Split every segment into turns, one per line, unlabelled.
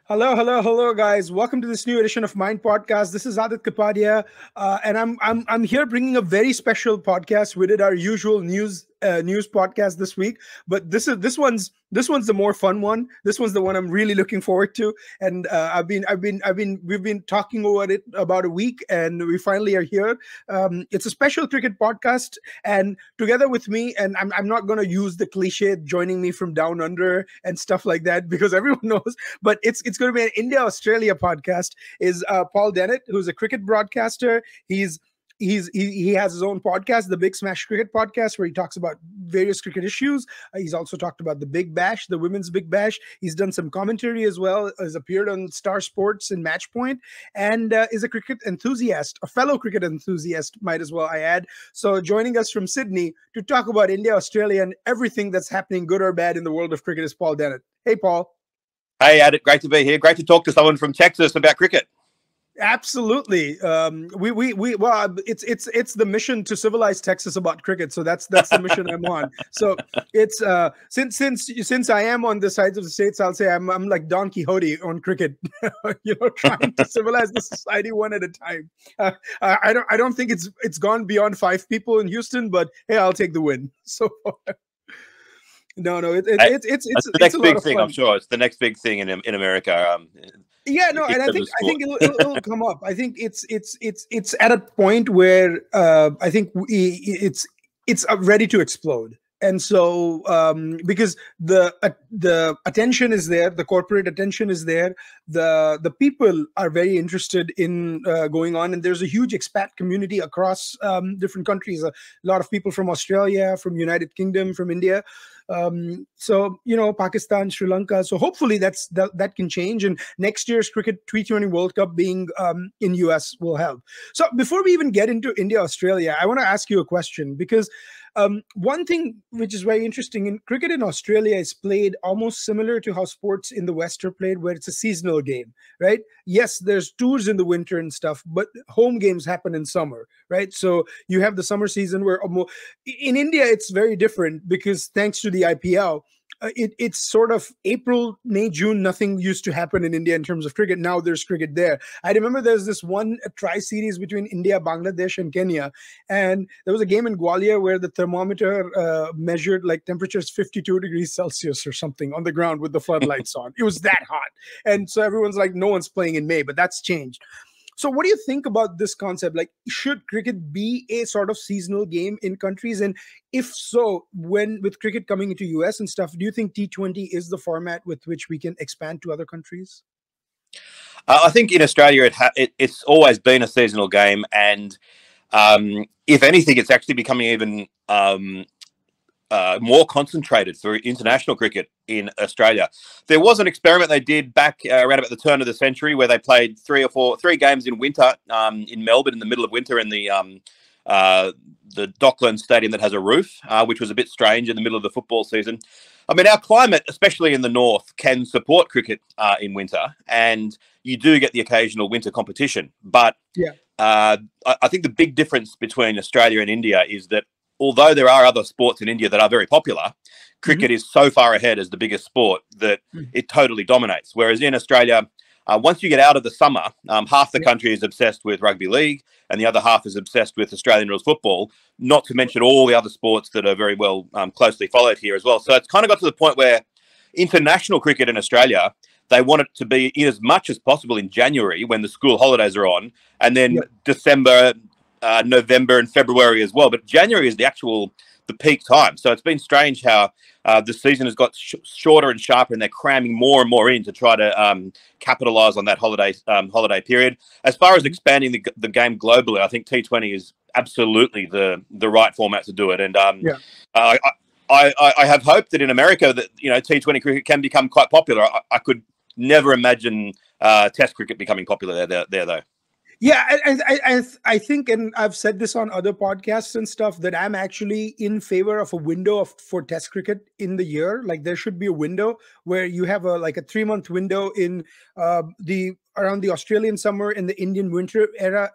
Hello, hello, hello, guys! Welcome to this new edition of Mind Podcast. This is Aadit Kapadia, and I'm here bringing a very special podcast. We did our usual news podcast this week, but this one's the more fun one. This one's the one I'm really looking forward to, and we've been talking about it about a week, and we finally are here. It's a special cricket podcast, and together with me, and I'm not going to use the cliche joining me from down under and stuff like that because everyone knows, but it's going to be an India-Australia podcast, is Paul Dennett, who's a cricket broadcaster. He has his own podcast, the Big Smash Cricket Podcast, where he talks about various cricket issues. He's also talked about the Big Bash, the Women's Big Bash. He's done some commentary as well, has appeared on Star Sports and Matchpoint, and is a cricket enthusiast, a fellow cricket enthusiast, might as well I add. So joining us from Sydney to talk about India, Australia, and everything that's happening, good or bad, in the world of cricket is Paul Dennett. Hey, Paul.
Hey, Aadit, great to be here. Great to talk to someone from Texas about cricket.
Absolutely. It's the mission to civilize Texas about cricket. So that's the mission I'm on. So it's since I am on the sides of the states, I'll say I'm like Don Quixote on cricket, trying to civilize the society one at a time. I don't think it's gone beyond 5 people in Houston, but hey, I'll take the win. So no, it's
the next big thing. I'm sure it's the next big thing in America.
Yeah, no, and I think it'll come up. I think it's at a point where I think it's ready to explode. And so, because the attention is there, the corporate attention is there, the people are very interested in going on, and there's a huge expat community across different countries. A lot of people from Australia, from United Kingdom, from India. So Pakistan, Sri Lanka. So hopefully that can change, and next year's cricket T20 World Cup being in US will help. So before we even get into India, Australia, I want to ask you a question, because one thing which is very interesting in cricket in Australia is played almost similar to how sports in the West are played, where it's a seasonal game, right? Yes, there's tours in the winter and stuff, but home games happen in summer, right? So you have the summer season where in India, it's very different because thanks to the IPL, it's sort of April, May, June, nothing used to happen in India in terms of cricket. Now there's cricket there. I remember there's this one tri-series between India, Bangladesh, and Kenya. And there was a game in Gwalior where the thermometer measured like temperatures 52 degrees Celsius or something on the ground with the floodlights on. It was that hot. And so everyone's like, no one's playing in May, but that's changed. So what do you think about this concept? Like, should cricket be a sort of seasonal game in countries? And if so, with cricket coming into US and stuff, do you think T20 is the format with which we can expand to other countries?
I think in Australia, it's always been a seasonal game. And if anything, it's actually becoming even more concentrated for international cricket in Australia. There was an experiment they did back around about the turn of the century where they played three games in winter in Melbourne in the middle of winter in the Docklands Stadium that has a roof, which was a bit strange in the middle of the football season. I mean, our climate, especially in the north, can support cricket in winter, and you do get the occasional winter competition. But yeah. I think the big difference between Australia and India is that although there are other sports in India that are very popular, cricket is so far ahead as the biggest sport that it totally dominates. Whereas in Australia, once you get out of the summer, half the country is obsessed with rugby league and the other half is obsessed with Australian rules football, not to mention all the other sports that are very well closely followed here as well. So it's kind of got to the point where international cricket in Australia, they want it to be in as much as possible in January when the school holidays are on, and then December, November and February as well. But January is the peak time. So it's been strange how the season has got shorter and sharper, and they're cramming more and more in to try to capitalize on that holiday period. As far as expanding the game globally, I think T20 is absolutely the right format to do it. And I have hope that in America that T20 cricket can become quite popular. I could never imagine Test cricket becoming popular there though.
Yeah, I think, and I've said this on other podcasts and stuff, that I'm actually in favor of a window for Test cricket in the year. Like, there should be a window where you have a 3-month window in around the Australian summer and the Indian winter era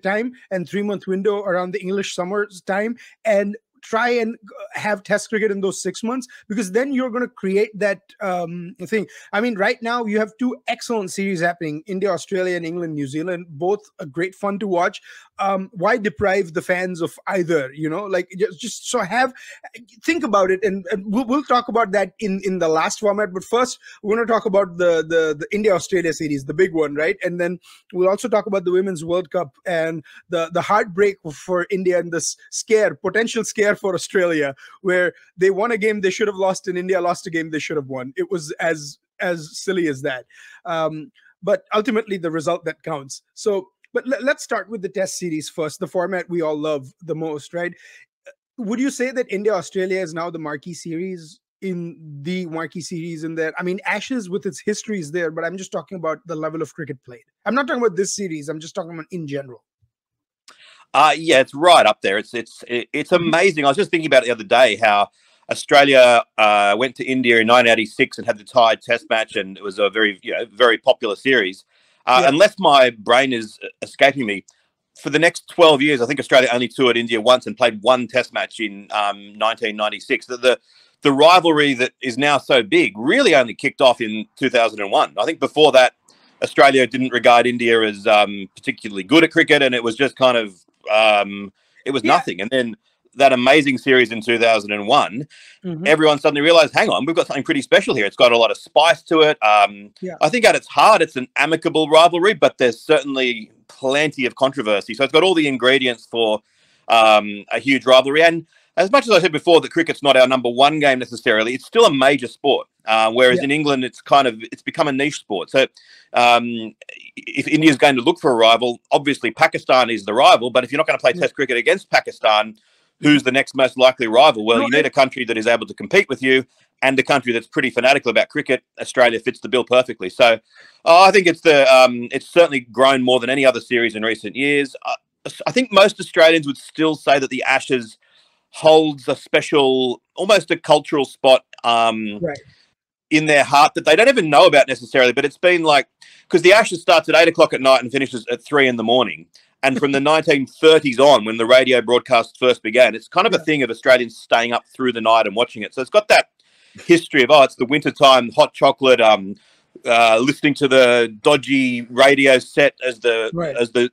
time, and 3-month window around the English summer time, and try and have test cricket in those 6 months, because then you're going to create that thing. I mean, right now you have two excellent series happening: India, Australia, and England, New Zealand. Both a great fun to watch. Why deprive the fans of either? Like just so think about it, and we'll talk about that in the last format. But first, we're going to talk about the India Australia series, the big one, right? And then we'll also talk about the Women's World Cup and the heartbreak for India and this potential scare for Australia, where they won a game they should have lost and India lost a game they should have won. It was as silly as that. But ultimately, the result that counts. So, but let's start with the Test series first, the format we all love the most, right? Would you say that India Australia is now the marquee series in that? I mean, Ashes with its history is there, but I'm just talking about the level of cricket played. I'm not talking about this series. I'm just talking about in general.
Yeah, it's right up there. It's amazing. I was just thinking about it the other day how Australia went to India in 1986 and had the tied Test match, and it was a very popular series. Unless my brain is escaping me, for the next 12 years, I think Australia only toured India once and played one Test match in 1996. The rivalry that is now so big really only kicked off in 2001. I think before that, Australia didn't regard India as particularly good at cricket, and it was just kind of it was nothing. And then that amazing series in 2001, everyone suddenly realized, hang on, we've got something pretty special here. It's got a lot of spice to it. I think at its heart, it's an amicable rivalry, but there's certainly plenty of controversy. So it's got all the ingredients for a huge rivalry. And as much as I said before that cricket's not our number one game necessarily, it's still a major sport. Whereas in England, it's become a niche sport. So if India's going to look for a rival, obviously Pakistan is the rival. But if you're not going to play Test cricket against Pakistan, who's the next most likely rival? Well, you need a country that is able to compete with you and a country that's pretty fanatical about cricket. Australia fits the bill perfectly. So I think it's certainly grown more than any other series in recent years. I think most Australians would still say that the Ashes holds a special, almost a cultural spot in their heart that they don't even know about necessarily. But it's been like, because the Ashes starts at 8 o'clock at night and finishes at 3 in the morning. And from the 1930s on, when the radio broadcasts first began, it's kind of a thing of Australians staying up through the night and watching it. So it's got that history of, it's the wintertime, hot chocolate, listening to the dodgy radio set as the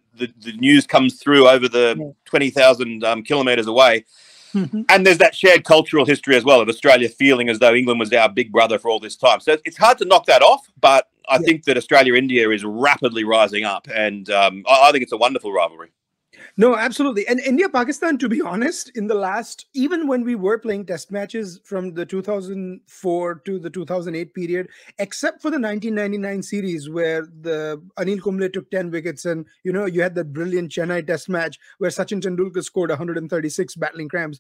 news comes through over the 20,000 kilometres away. And there's that shared cultural history as well of Australia feeling as though England was our big brother for all this time. So it's hard to knock that off, but I think that Australia-India is rapidly rising up, and I think it's a wonderful rivalry.
No, absolutely. And India-Pakistan, to be honest, in the last, even when we were playing test matches from the 2004 to the 2008 period, except for the 1999 series where the Anil Kumble took 10 wickets and, you had that brilliant Chennai test match where Sachin Tendulkar scored 136 battling cramps.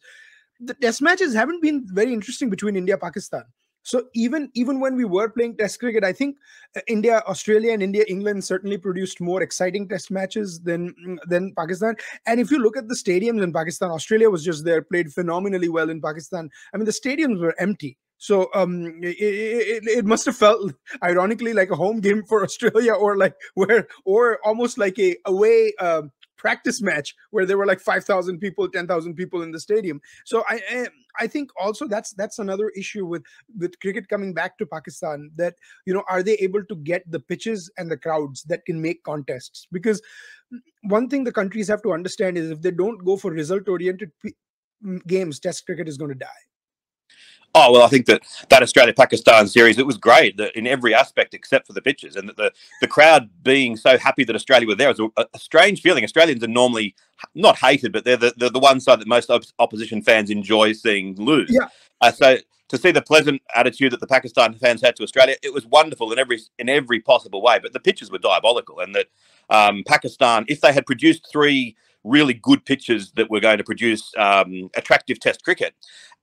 The test matches haven't been very interesting between India-Pakistan. So even when we were playing Test cricket, I think India, Australia, and India, England certainly produced more exciting Test matches than Pakistan. And if you look at the stadiums in Pakistan, Australia was just there, played phenomenally well in Pakistan. I mean, the stadiums were empty. So it must have felt ironically like a home game for Australia, or almost like a away practice match where there were like 5,000 people, 10,000 people in the stadium. So I think also that's another issue with cricket coming back to Pakistan, that are they able to get the pitches and the crowds that can make contests? Because one thing the countries have to understand is if they don't go for result oriented games, Test cricket is going to die.
Oh, well, I think that Australia-Pakistan series, it was great in every aspect except for the pitches, and that the crowd being so happy that Australia were there was a strange feeling. Australians are normally not hated, but they're the one side that most opposition fans enjoy seeing lose. Yeah. So to see the pleasant attitude that the Pakistan fans had to Australia, it was wonderful in every possible way. But the pitches were diabolical, and that Pakistan, if they had produced 3 really good pitches that were going to produce attractive Test cricket,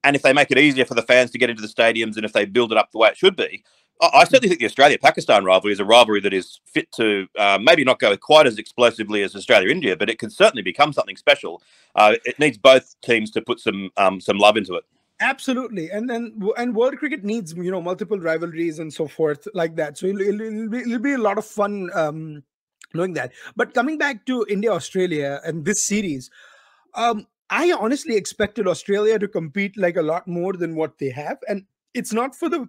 and if they make it easier for the fans to get into the stadiums, and if they build it up the way it should be, I certainly think the Australia-Pakistan rivalry is a rivalry that is fit to maybe not go quite as explosively as Australia-India, but it can certainly become something special. It needs both teams to put some love into it.
Absolutely, and world cricket needs multiple rivalries and so forth like that. So it'll be a lot of fun knowing that. But coming back to India-Australia and this series. I honestly expected Australia to compete like a lot more than what they have. And it's not for the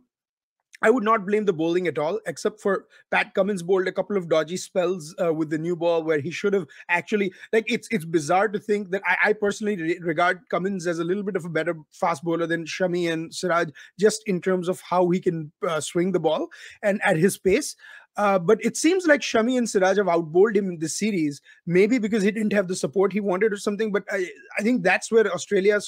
I would not blame the bowling at all, except for Pat Cummins bowled a couple of dodgy spells with the new ball where he should have actually, like, it's bizarre to think that I personally regard Cummins as a little bit of a better fast bowler than Shami and Siraj, just in terms of how he can swing the ball and at his pace. But it seems like Shami and Siraj have outbowled him in this series, maybe because he didn't have the support he wanted or something. But I think that's where Australia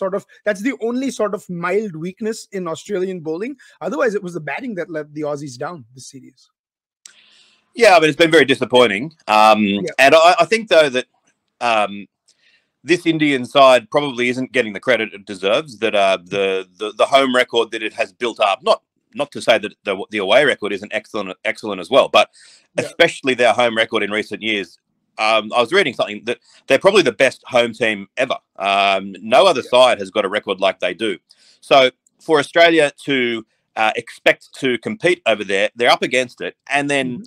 that's the only sort of mild weakness in Australian bowling. Otherwise, it was the batting that let the Aussies down this series.
Yeah, but it's been very disappointing. And I think, though, that this Indian side probably isn't getting the credit it deserves, that the home record that it has built up, not to say that the away record isn't excellent as well, but especially their home record in recent years. I was reading something that they're probably the best home team ever. No other side has got a record like they do. So for Australia to expect to compete over there, they're up against it. And then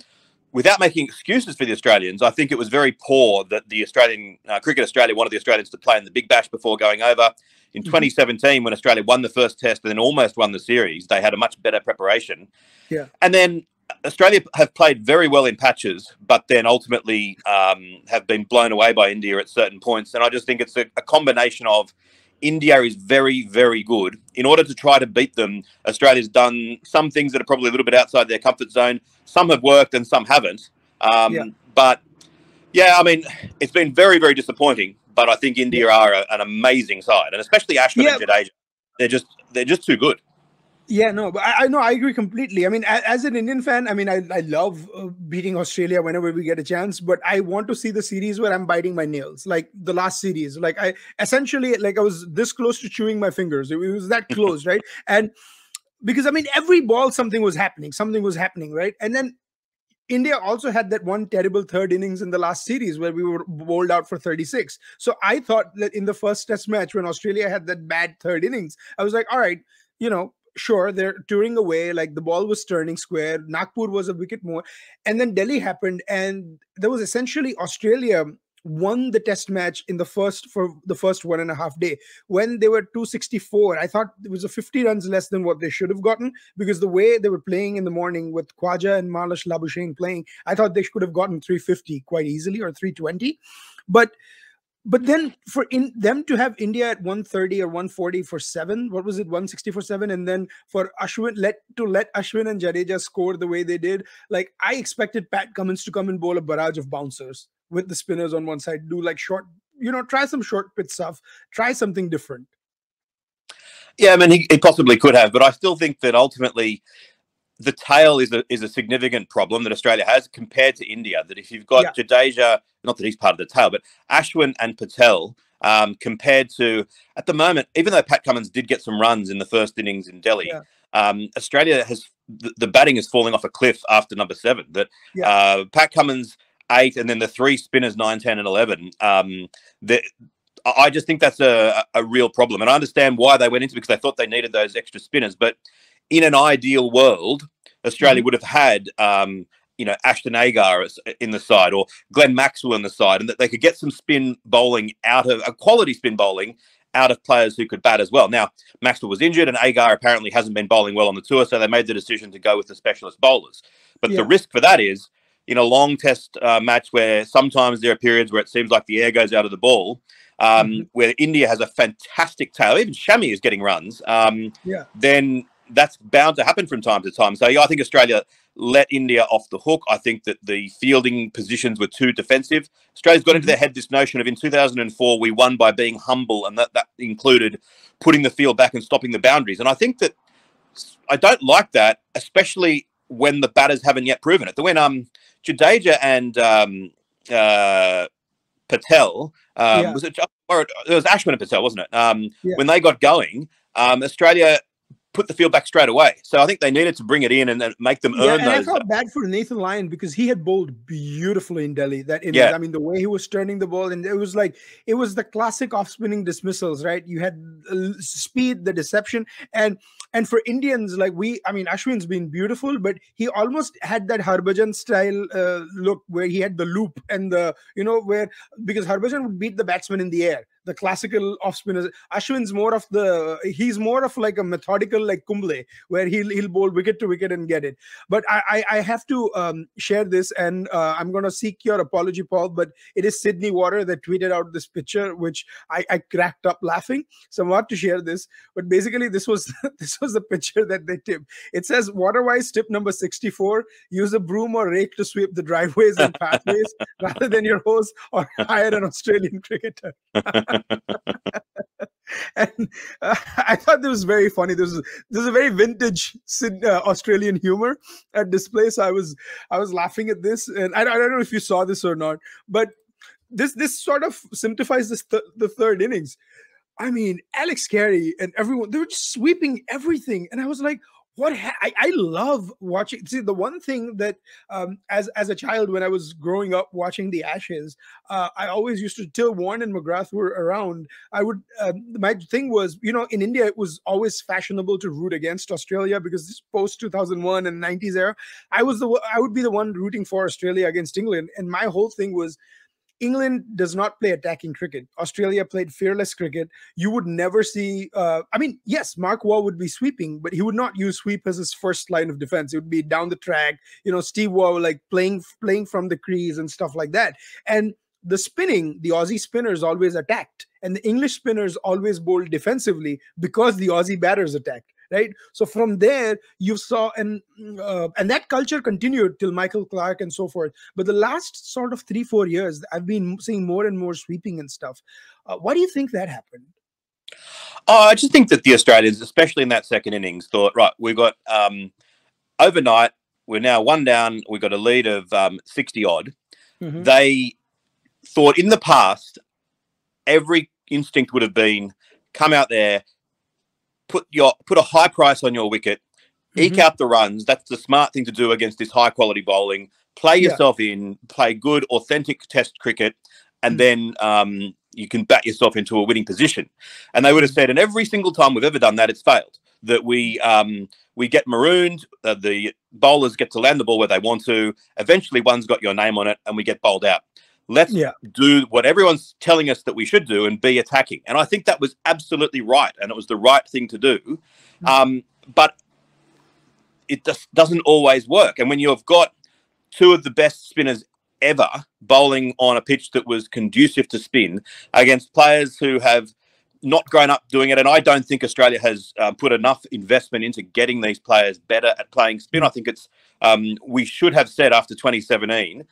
without making excuses for the Australians, I think it was very poor that the Australian Cricket Australia wanted the Australians to play in the Big Bash before going over. In 2017, when Australia won the first test and then almost won the series, they had a much better preparation.
Yeah.
And then Australia have played very well in patches, but then ultimately have been blown away by India at certain points. And I just think it's a combination of India is very, very good. In order to try to beat them, Australia's done some things that are probably a little bit outside their comfort zone. Some have worked and some haven't. But, yeah, I mean, it's been very, very disappointing. But I think India are an amazing side, and especially Ashwin and Jadeja. They're just too good.
Yeah, no, but I know, I agree completely. I mean, as an Indian fan, I mean, I love beating Australia whenever we get a chance, but I want to see the series where I'm biting my nails, like the last series. Like I was this close to chewing my fingers. It was that close, right? And because, I mean, every ball, something was happening, right? And then India also had that one terrible third innings in the last series where we were bowled out for 36. So I thought that in the first test match, when Australia had that bad third innings, I was like, all right, sure, they're touring away, like the ball was turning square, Nagpur was a wicket more, and then Delhi happened, and there was essentially Australia won the test match for the first 1.5 days when they were 264. I thought it was a 50 runs less than what they should have gotten, because the way they were playing in the morning with Khwaja and Marlash Labuschagne playing, I thought they could have gotten 350 quite easily, or 320. But then for them to have India at 130 or 140 for 7, what was it, 160 for 7, and then for Ashwin let Ashwin and Jadeja score the way they did, like I expected Pat Cummins to come and bowl a barrage of bouncers with the spinners on one side, do like short, try some short pitch stuff, try something different.
Yeah, I mean, he possibly could have, but I still think that ultimately the tail is a significant problem that Australia has compared to India. That if you've got Jadeja, not that he's part of the tail, but Ashwin and Patel, compared to, at the moment, even though Pat Cummins did get some runs in the first innings in Delhi, Australia has the batting is falling off a cliff after number 7. That Pat Cummins 8, and then the 3 spinners 9, 10, and 11. I just think that's a real problem, and I understand why they went into it, because they thought they needed those extra spinners. But in an ideal world, Australia would have had Ashton Agar in the side, or Glenn Maxwell in the side, and that they could get some spin bowling out of a quality spin bowling out of players who could bat as well. Now, Maxwell was injured, and Agar apparently hasn't been bowling well on the tour, so they made the decision to go with the specialist bowlers. But the risk for that is, in a long test match where sometimes there are periods where it seems like the air goes out of the ball, where India has a fantastic tail, even Shami is getting runs, then that's bound to happen from time to time. So, I think Australia let India off the hook. I think that the fielding positions were too defensive. Australia's got into their head this notion of, in 2004, we won by being humble, and that included putting the field back and stopping the boundaries. And I think that I don't like that, especially when the batters haven't yet proven it. When Jadeja and Patel, was it was Ashwin and Patel, wasn't it? When they got going, Australia put the field back straight away. So I think they needed to bring it in and make them earn those.
I felt bad for Nathan Lyon, because he had bowled beautifully in Delhi. I mean, the way he was turning the ball, and it was the classic off-spinning dismissals, right? You had speed, the deception, and for Indians, Ashwin's been beautiful, but he almost had that Harbhajan style look, where he had the loop and because Harbhajan would beat the batsman in the air. the classical off spinners. Ashwin's he's more of like a methodical like Kumble, where he'll bowl wicket to wicket and get it. But I have to share this, and I'm going to seek your apology, Paul, but it is Sydney Water that tweeted out this picture, which I cracked up laughing. So I want to share this. But basically, this was the picture that they tipped. It says, water-wise tip number 64, use a broom or rake to sweep the driveways and pathways rather than your hose, or hire an Australian cricketer. And I thought this was very funny. This is a very vintage Australian humor at display. So I was laughing at this, and I don't know if you saw this or not, but this sort of simplifies the third innings. I mean, Alex Carey and everyone, they were just sweeping everything, and I was like, I love watching. See, the one thing that as a child, when I was growing up watching the Ashes, I always used to, till Warren and McGrath were around, I would my thing was, in India it was always fashionable to root against Australia, because this post 2001 and 90s era, I would be the one rooting for Australia against England, and my whole thing was, England does not play attacking cricket. Australia played fearless cricket. You would never see, yes, Mark Waugh would be sweeping, but he would not use sweep as his first line of defense. It would be down the track, Steve Waugh like playing from the crease and stuff like that. And the spinning, the Aussie spinners always attacked, and the English spinners always bowled defensively because the Aussie batters attacked. Right. So from there, you saw, and that culture continued till Michael Clarke and so forth. But the last sort of 3-4 years, I've been seeing more and more sweeping and stuff. Why do you think that happened?
I just think that the Australians, especially in that second innings, thought, right, we've got overnight, we're now one down, we've got a lead of 60 odd. Mm-hmm. They thought in the past, every instinct would have been, come out there, put a high price on your wicket, eke out the runs. That's the smart thing to do against this high quality bowling. Play yourself in, play good, authentic Test cricket, and then you can bat yourself into a winning position. And they would have said, and every single time we've ever done that, it's failed. That we get marooned, the bowlers get to land the ball where they want to. Eventually, one's got your name on it, and we get bowled out. Let's do what everyone's telling us that we should do and be attacking. And I think that was absolutely right, and it was the right thing to do. But it just doesn't always work. And when you've got two of the best spinners ever bowling on a pitch that was conducive to spin against players who have not grown up doing it, and I don't think Australia has put enough investment into getting these players better at playing spin. I think it's we should have said after 2017,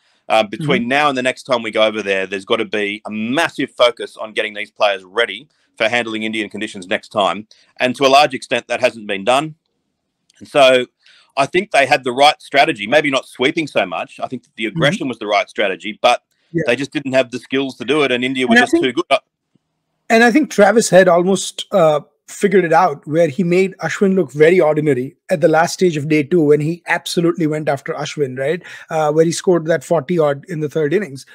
between now and the next time we go over there's got to be a massive focus on getting these players ready for handling Indian conditions next time. And to a large extent, that hasn't been done. And so I think they had the right strategy, maybe not sweeping so much. I think that the aggression was the right strategy, but they just didn't have the skills to do it, and India were just too good.
And I think Travis Head almost figured it out, where he made Ashwin look very ordinary at the last stage of day 2, when he absolutely went after Ashwin, right? Where he scored that 40 odd in the third innings.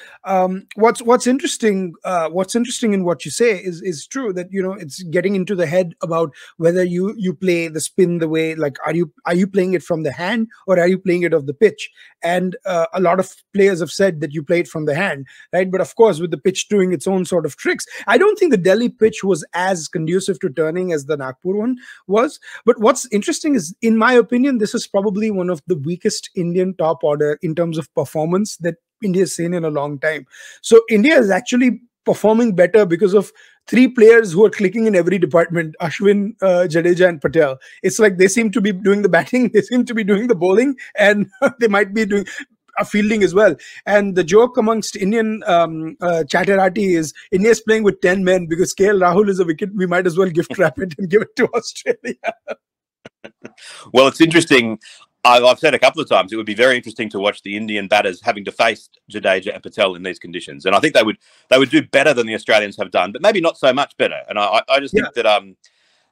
What's interesting in what you say is true, that it's getting into the head about whether you play the spin the way, like, are you playing it from the hand, or are you playing it off the pitch? And a lot of players have said that you play it from the hand, right? But of course, with the pitch doing its own sort of tricks, I don't think the Delhi pitch was as conducive to turning as the Nagpur one was. But what's interesting is, in my opinion, this is probably one of the weakest Indian top order in terms of performance that India has seen in a long time. So India is actually performing better because of 3 players who are clicking in every department: Ashwin, Jadeja, and Patel. It's like they seem to be doing the batting, they seem to be doing the bowling, and they might be doing a fielding as well. And the joke amongst Indian chatterati is, India is playing with 10 men because KL Rahul is a wicket. We might as well gift wrap it and give it to Australia.
Well, it's interesting. I've said a couple of times, it would be very interesting to watch the Indian batters having to face Jadeja and Patel in these conditions. And I think they would do better than the Australians have done, but maybe not so much better. And I just think that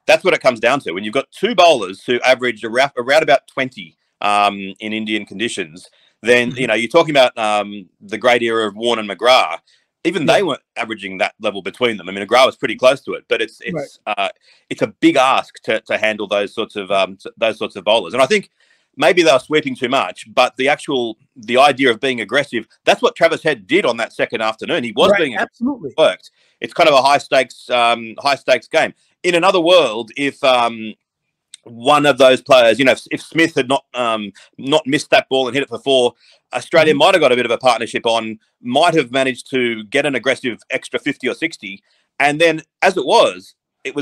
that's what it comes down to. When you've got 2 bowlers who average around about 20 in Indian conditions, then you're talking about the great era of Warne and McGrath. Even they weren't averaging that level between them. I mean, McGrath was pretty close to it, but it's a big ask to handle those sorts of bowlers. And I think maybe they were sweeping too much, but the idea of being aggressive, that's what Travis Head did on that second afternoon. He was being
absolutely
worked. It's kind of a high stakes game. In another world, if one of those players, if Smith had not missed that ball and hit it for 4, Australia might have got a bit of a partnership on, might have managed to get an aggressive extra 50 or 60. And then, as it was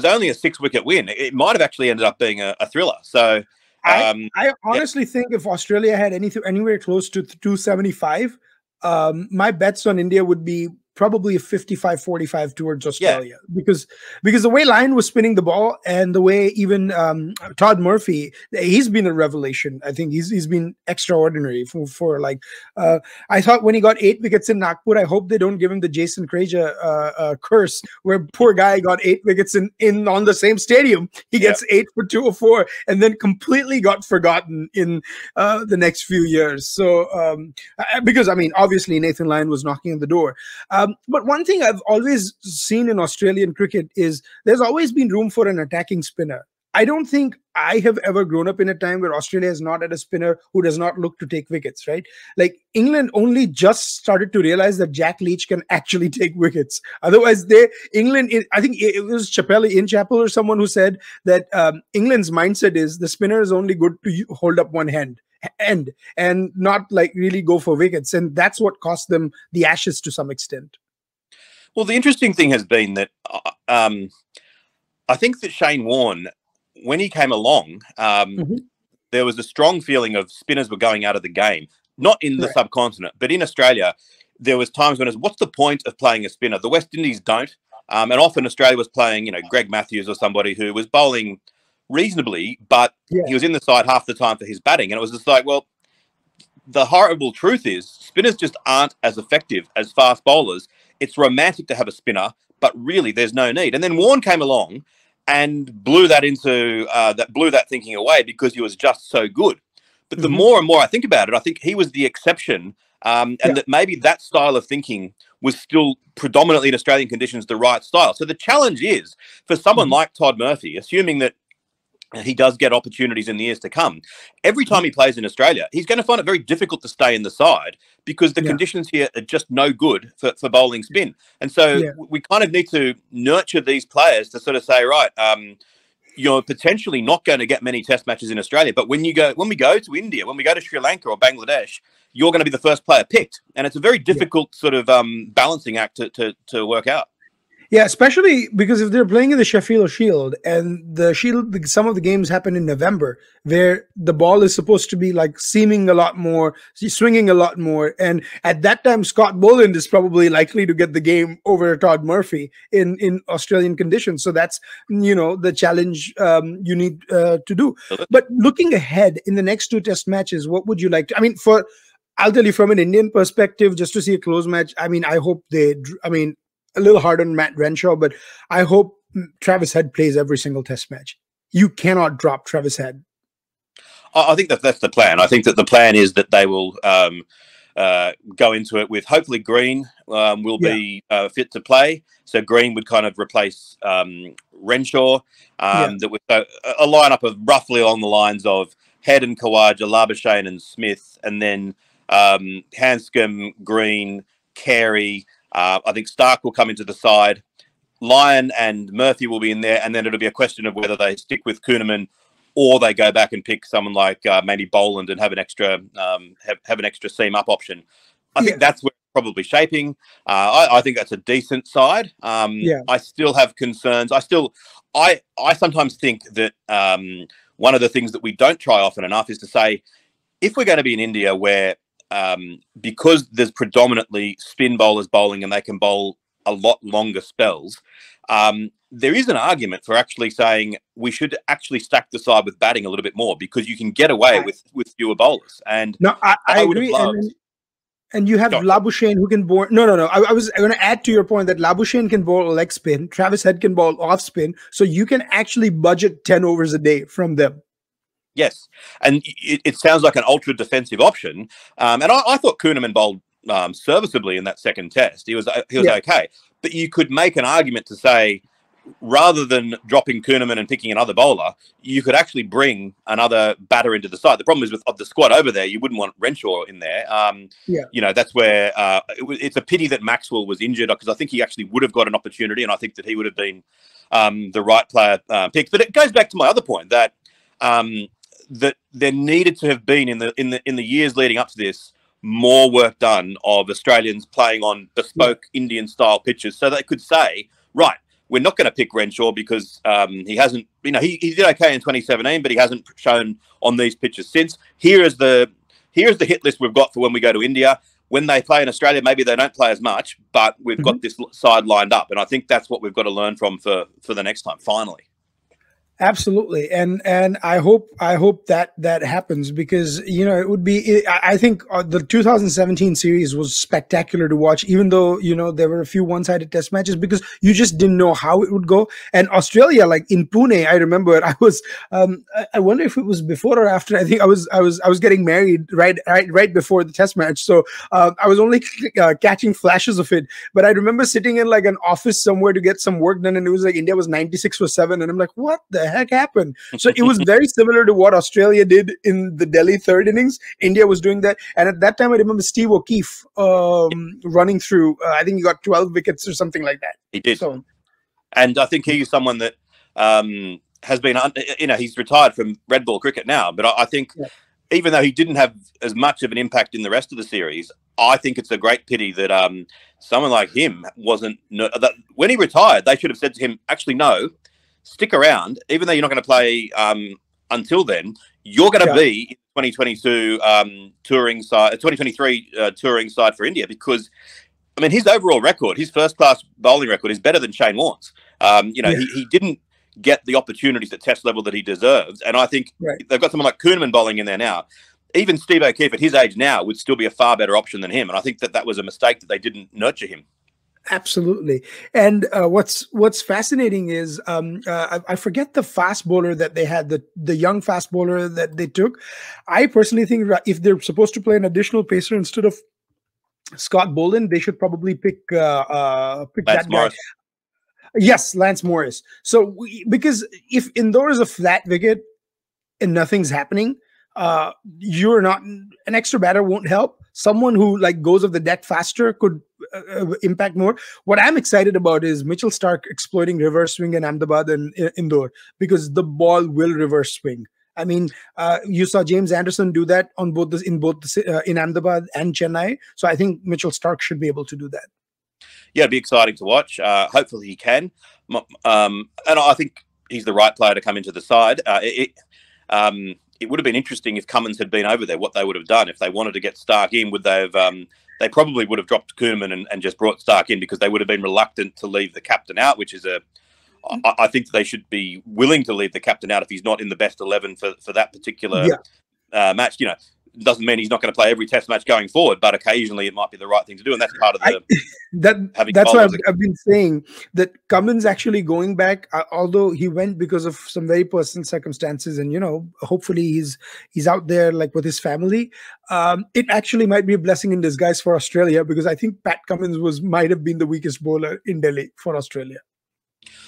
only a 6-wicket win. It might have actually ended up being a thriller. So
I honestly think if Australia had anywhere close to 275, my bets on India would be probably a 55-45 towards Australia, because the way Lyon was spinning the ball and the way even Todd Murphy, he's been a revelation. I think he's been extraordinary for like I thought when he got 8 wickets in Nagpur, I hope they don't give him the Jason Kreja curse where poor guy got 8 wickets in on the same stadium. He gets 8 for 204 and then completely got forgotten in the next few years. So because I mean obviously Nathan Lyon was knocking on the door. But one thing I've always seen in Australian cricket is there's always been room for an attacking spinner. I don't think I have ever grown up in a time where Australia has not had a spinner who does not look to take wickets, right? Like England only just started to realize that Jack Leach can actually take wickets. Otherwise, I think it was Ian Chappell or someone who said that England's mindset is the spinner is only good to hold up one hand and not like really go for wickets, and that's what cost them the Ashes to some extent.
Well, the interesting thing has been that I think that Shane Warne, when he came along, there was a strong feeling of spinners were going out of the game, not in the subcontinent, but in Australia. There was times when what's the point of playing a spinner? The West Indies don't, and often Australia was playing, Greg Matthews or somebody who was bowling reasonably, but he was in the side half the time for his batting. And it was just like, well, the horrible truth is spinners just aren't as effective as fast bowlers. It's romantic to have a spinner, but really there's no need. And then Warne came along and blew that thinking away because he was just so good. But the more and more I think about it, I think he was the exception, and that maybe that style of thinking was still predominantly in Australian conditions the right style. So the challenge is for someone like Todd Murphy, assuming that he does get opportunities in the years to come, every time he plays in Australia, he's going to find it very difficult to stay in the side because the conditions here are just no good for bowling spin. And so we kind of need to nurture these players to sort of say, right, you're potentially not going to get many test matches in Australia, but when we go to India, when we go to Sri Lanka or Bangladesh, you're going to be the first player picked. And it's a very difficult sort of balancing act to work out.
Yeah, especially because if they're playing in the Sheffield Shield, and the Shield, some of the games happen in November, where the ball is supposed to be like seaming a lot more, swinging a lot more. And at that time, Scott Boland is probably likely to get the game over Todd Murphy in Australian conditions. So that's, the challenge you need to do. But looking ahead in the next 2 test matches, what would you like to, I'll tell you from an Indian perspective, just to see a close match, I hope a little hard on Matt Renshaw, but I hope Travis Head plays every single test match. You cannot drop Travis Head.
I think that's the plan. I think that the plan is that they will go into it with hopefully Green will be fit to play. So Green would kind of replace Renshaw. That would a lineup of roughly along the lines of Head and Kawaja, Labuschagne and Smith, and then Hanscom, Green, Carey. I think Stark will come into the side. Lyon and Murphy will be in there, and then it'll be a question of whether they stick with Kuhnemann or they go back and pick someone like maybe Boland and have an extra have an extra seam up option. I think that's where it's probably shaping. I think that's a decent side. I still have concerns. I sometimes think that one of the things that we don't try often enough is to say, if we're going to be in India where because there's predominantly spin bowlers bowling and they can bowl a lot longer spells, there is an argument for actually saying we should actually stack the side with batting a little bit more because you can get away with fewer bowlers. And
I agree. And you have Labuschagne who can bowl. No. I was going to add to your point that Labuschagne can bowl leg spin, Travis Head can bowl off spin, so you can actually budget 10 overs a day from them.
Yes, and it sounds like an ultra defensive option. And I thought Kuhnemann bowled serviceably in that second test. He was okay, but you could make an argument to say rather than dropping Kuhnemann and picking another bowler, you could actually bring another batter into the side. The problem is with of the squad over there, you wouldn't want Renshaw in there. You know, that's where it's a pity that Maxwell was injured, because I think he actually would have got an opportunity, and I think that he would have been the right player picked. But it goes back to my other point that that there needed to have been in the years leading up to this more work done of Australians playing on bespoke Indian style pitches, so they could say, right, we're not going to pick Renshaw because he hasn't, you know, he did okay in 2017, but he hasn't shown on these pitches since. Here is the hit list we've got for when we go to India. When they play in Australia, maybe they don't play as much, but we've got this side lined up, and I think that's what we've got to learn from for the next time. Finally.
Absolutely, and I hope that happens, because you know it would be. I think the 2017 series was spectacular to watch, even though you know there were a few one-sided test matches, because you just didn't know how it would go. And Australia, like in Pune, I remember I was. I wonder if it was before or after. I think I was getting married right before the test match, so I was only catching flashes of it. But I remember sitting in like an office somewhere to get some work done, and it was like India was 96 for 7, and I'm like, what the heck happened? So it was very similar to what Australia did in the Delhi third innings. India was doing that, and at that time I remember Steve O'Keefe running through. I think he got 12 wickets or something like that.
He did, and I think he's someone that has been, you know, he's retired from red ball cricket now, but I think even though he didn't have as much of an impact in the rest of the series, I think it's a great pity that someone like him wasn't. That when he retired, they should have said to him, actually, no, stick around, even though you're not going to play until then. You're going to be in 2022 touring side, 2023 touring side for India, because I mean his overall record, his first class bowling record, is better than Shane Warne's. You know, he didn't get the opportunities at Test level that he deserves, and I think they've got someone like Kuhnemann bowling in there now. Even Steve O'Keefe at his age now would still be a far better option than him, and I think that was a mistake that they didn't nurture him.
Absolutely. And what's fascinating is I forget the fast bowler that they had, the young fast bowler that they took. I personally think if they're supposed to play an additional pacer instead of Scott Boland, they should probably pick that guy. Yes, Lance Morris. So because if Indore is a flat wicket and nothing's happening, you're not, an extra batter won't help. Someone who like goes off the deck faster could impact more. What I'm excited about is Mitchell Starc exploiting reverse swing in Ahmedabad and Indore, because the ball will reverse swing. I mean, you saw James Anderson do that on in Ahmedabad and Chennai. So I think Mitchell Starc should be able to do that.
Yeah, it'd be exciting to watch. Hopefully he can. And I think he's the right player to come into the side. It would have been interesting if Cummins had been over there, what they would have done. If they wanted to get Starc in, would they have... they probably would have dropped Kuhnemann and just brought Starc in, because they would have been reluctant to leave the captain out, which is I think they should be willing to leave the captain out if he's not in the best 11 for that particular match. You know, doesn't mean he's not going to play every test match going forward, but occasionally it might be the right thing to do, and that's part of the.
That's why I've been saying that Cummins actually going back, although he went because of some very personal circumstances, and you know, hopefully he's out there like with his family. It actually might be a blessing in disguise for Australia, because I think Pat Cummins might have been the weakest bowler in Delhi for Australia.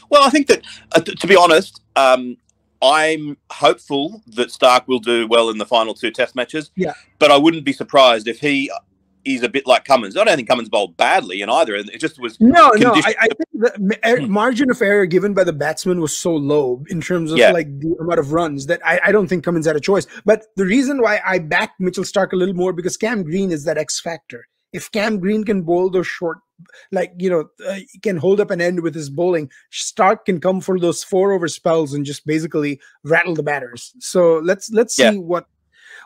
Well, I think that to be honest. I'm hopeful that Starc will do well in the final 2 test matches. Yeah. But I wouldn't be surprised if he is a bit like Cummins. I don't think Cummins bowled badly in either. And it just was... No.
I think the margin of error given by the batsman was so low in terms of like the amount of runs that I don't think Cummins had a choice. But the reason why I backed Mitchell Starc a little more, because Cam Green is that X factor. If Cam Green can bowl those short, like, you know, he can hold up an end with his bowling, Starc can come for those 4-over spells and just basically rattle the batters. So let's see what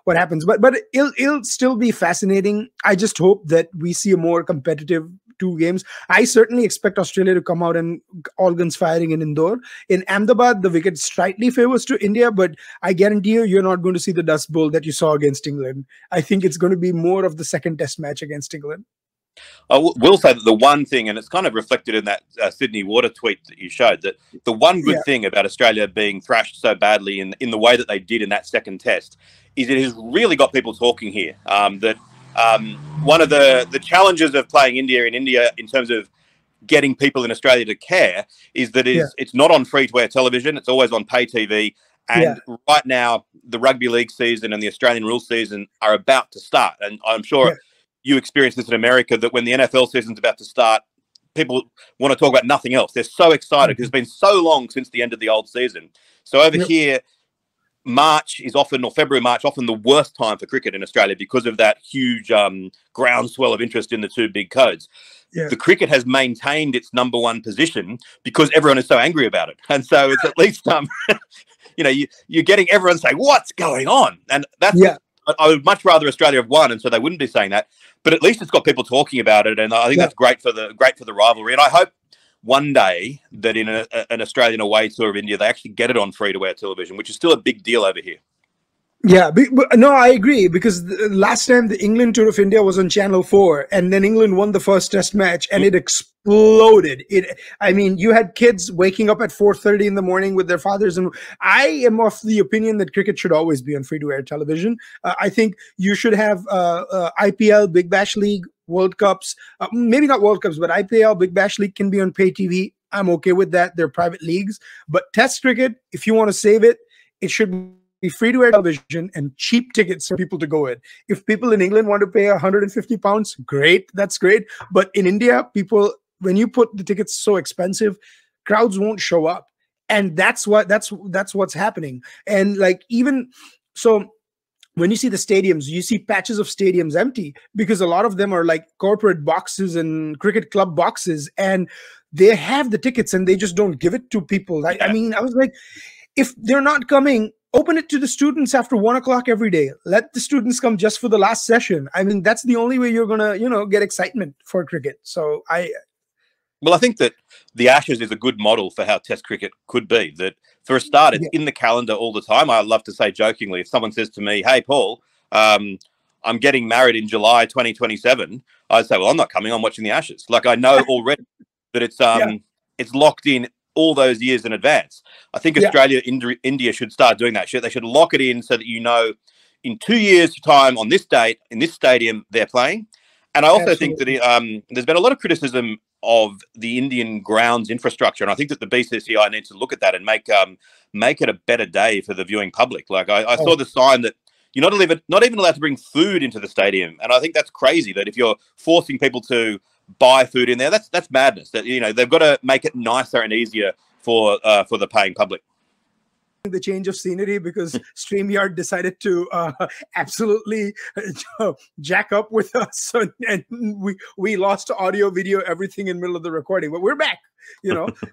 happens. But it'll still be fascinating. I just hope that we see a more competitive 2 games. I certainly expect Australia to come out and all guns firing in Indore. In Ahmedabad, the wicket slightly favors to India, but I guarantee you're not going to see the dust bowl that you saw against England. I think it's going to be more of the second test match against England.
I will say that the one thing, and it's kind of reflected in that Sydney Water tweet that you showed, that the one good thing about Australia being thrashed so badly in the way that they did in that second test is it has really got people talking here. That one of the challenges of playing India in terms of getting people in Australia to care is that it's not on free-to-air television. It's always on pay TV. And right now, the rugby league season and the Australian rules season are about to start. And I'm sure you experience this in America, that when the NFL season's about to start, people want to talk about nothing else. They're so excited because it's been so long since the end of the old season. So over here, March is often, or February, March, often the worst time for cricket in Australia because of that huge groundswell of interest in the two big codes. The cricket has maintained its #1 position because everyone is so angry about it. And so it's at least, you know, you're getting everyone saying, what's going on? And that's, I would much rather Australia have won, and so they wouldn't be saying that. But at least it's got people talking about it, and I think that's great for the rivalry. And I hope one day that in an Australian away tour of India, they actually get it on free-to-air television, which is still a big deal over here.
Yeah, but no, I agree, because last time the England tour of India was on Channel 4, and then England won the first test match, and it exploded. I mean, you had kids waking up at 4:30 in the morning with their fathers, and I am of the opinion that cricket should always be on free-to-air television. I think you should have IPL, Big Bash League, World Cups, maybe not World Cups, but IPL, Big Bash League can be on pay TV. I'm okay with that. They're private leagues. But Test cricket, if you want to save it, it should be free-to-air television and cheap tickets for people to go in. If people in England want to pay £150, great, that's great. But in India, people, when you put the tickets so expensive, crowds won't show up, and that's what's happening. And like, even so, when you see the stadiums, you see patches of stadiums empty because a lot of them are like corporate boxes and cricket club boxes, and they have the tickets and they just don't give it to people. I mean, I was like, if they're not coming, open it to the students after 1 o'clock every day. Let the students come just for the last session. I mean, that's the only way you're gonna, get excitement for cricket. So I
think that the Ashes is a good model for how Test cricket could be. That for a start, it's in the calendar all the time. I love to say jokingly, if someone says to me, "Hey, Paul, I'm getting married in July 2027," I'd say, "Well, I'm not coming. I'm watching the Ashes." Like, I know already that it's locked in all those years in advance. I think Australia, India should start doing that. They should lock it in so that in 2 years' time on this date in this stadium they're playing. And I also think that there's been a lot of criticism of the Indian grounds infrastructure, and I think that the BCCI needs to look at that and make it a better day for the viewing public. Like, I saw the sign that you're not even allowed to bring food into the stadium, and I think that's crazy. That if you're forcing people to buy food in there, that's madness. That they've got to make it nicer and easier for the paying public.
The change of scenery, because StreamYard decided to absolutely jack up with us, and we lost audio, video, everything in the middle of the recording. But we're back,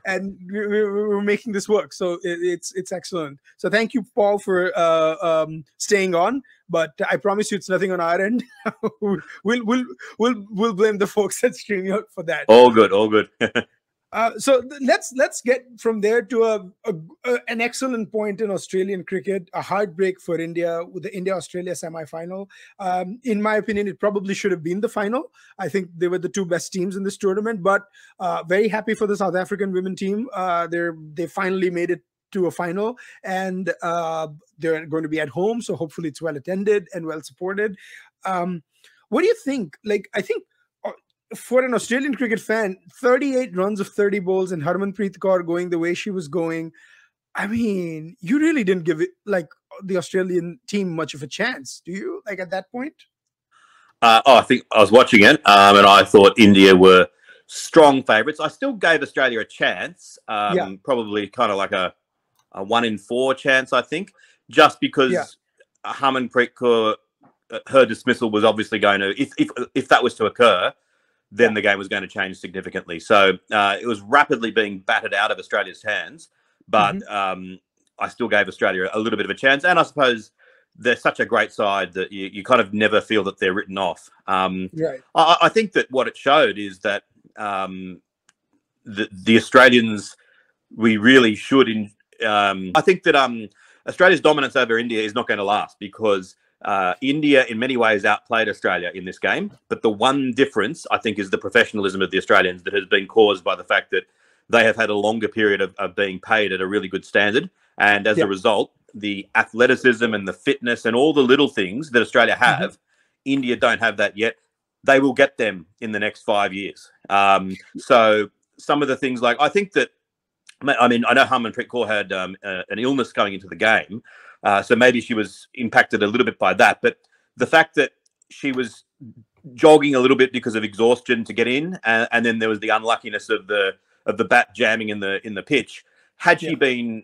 and we're making this work. So it's excellent. So thank you, Paul, for staying on. But I promise you, it's nothing on our end. We'll blame the folks at StreamYard for that.
All good, all good.
So let's get from there to an excellent point in Australian cricket, a heartbreak for India with the India-Australia semi-final. In my opinion, it probably should have been the final. I think they were the two best teams in this tournament, but very happy for the South African women team. They finally made it to a final, and they're going to be at home, so hopefully it's well attended and well supported. What do you think? Like, I think for an Australian cricket fan, 38 runs of 30 balls and Harmanpreet Kaur going the way she was going, I mean, you really didn't give it, like, the Australian team much of a chance, do you? Like, at that point?
I think I was watching it, and I thought India were strong favourites. I still gave Australia a chance, probably kind of like a 1 in 4 chance, I think, just because Harmanpreet Kaur, her dismissal was obviously going to, if that was to occur, then the game was going to change significantly. So it was rapidly being battered out of Australia's hands, but I still gave Australia a little bit of a chance. And I suppose they're such a great side that you kind of never feel that they're written off. I think that what it showed is that the Australians, we really should. I think that Australia's dominance over India is not going to last, because India in many ways outplayed Australia in this game. But the one difference, I think, is the professionalism of the Australians that has been caused by the fact that they have had a longer period of being paid at a really good standard. And as a result, the athleticism and the fitness and all the little things that Australia have, India don't have that yet. They will get them in the next 5 years. So some of the things, like I think that, I mean, I know Harmanpreet Kaur had an illness going into the game, so maybe she was impacted a little bit by that. But the fact that she was jogging a little bit because of exhaustion to get in, and then there was the unluckiness of the bat jamming in the pitch. Had she been,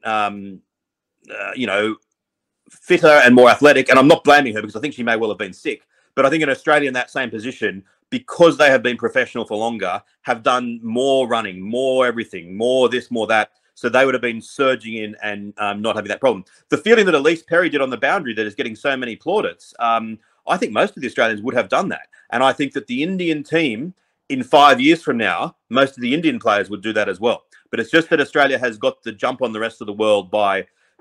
fitter and more athletic, and I'm not blaming her because I think she may well have been sick, but I think in Australia in that same position, because they have been professional for longer, have done more running, more everything, more this, more that. So they would have been surging in and not having that problem. The feeling that Elise Perry did on the boundary that is getting so many plaudits, I think most of the Australians would have done that. And I think that the Indian team in 5 years from now, most of the Indian players would do that as well. But it's just that Australia has got the jump on the rest of the world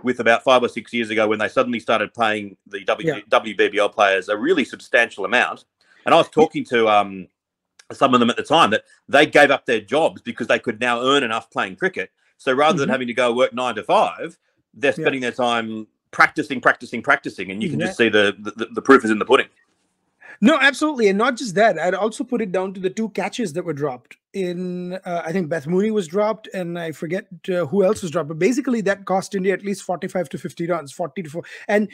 with about 5 or 6 years ago when they suddenly started paying the WBBL players a really substantial amount. And I was talking to some of them at the time that they gave up their jobs because they could now earn enough playing cricket. So rather than having to go work 9 to 5, they're spending their time practicing. And you can just see the proof is in the pudding.
No, absolutely. And not just that. I'd also put it down to the 2 catches that were dropped. I think Beth Mooney was dropped, and I forget who else was dropped. But basically, that cost India at least 45 to 50 runs, 40 to 4. And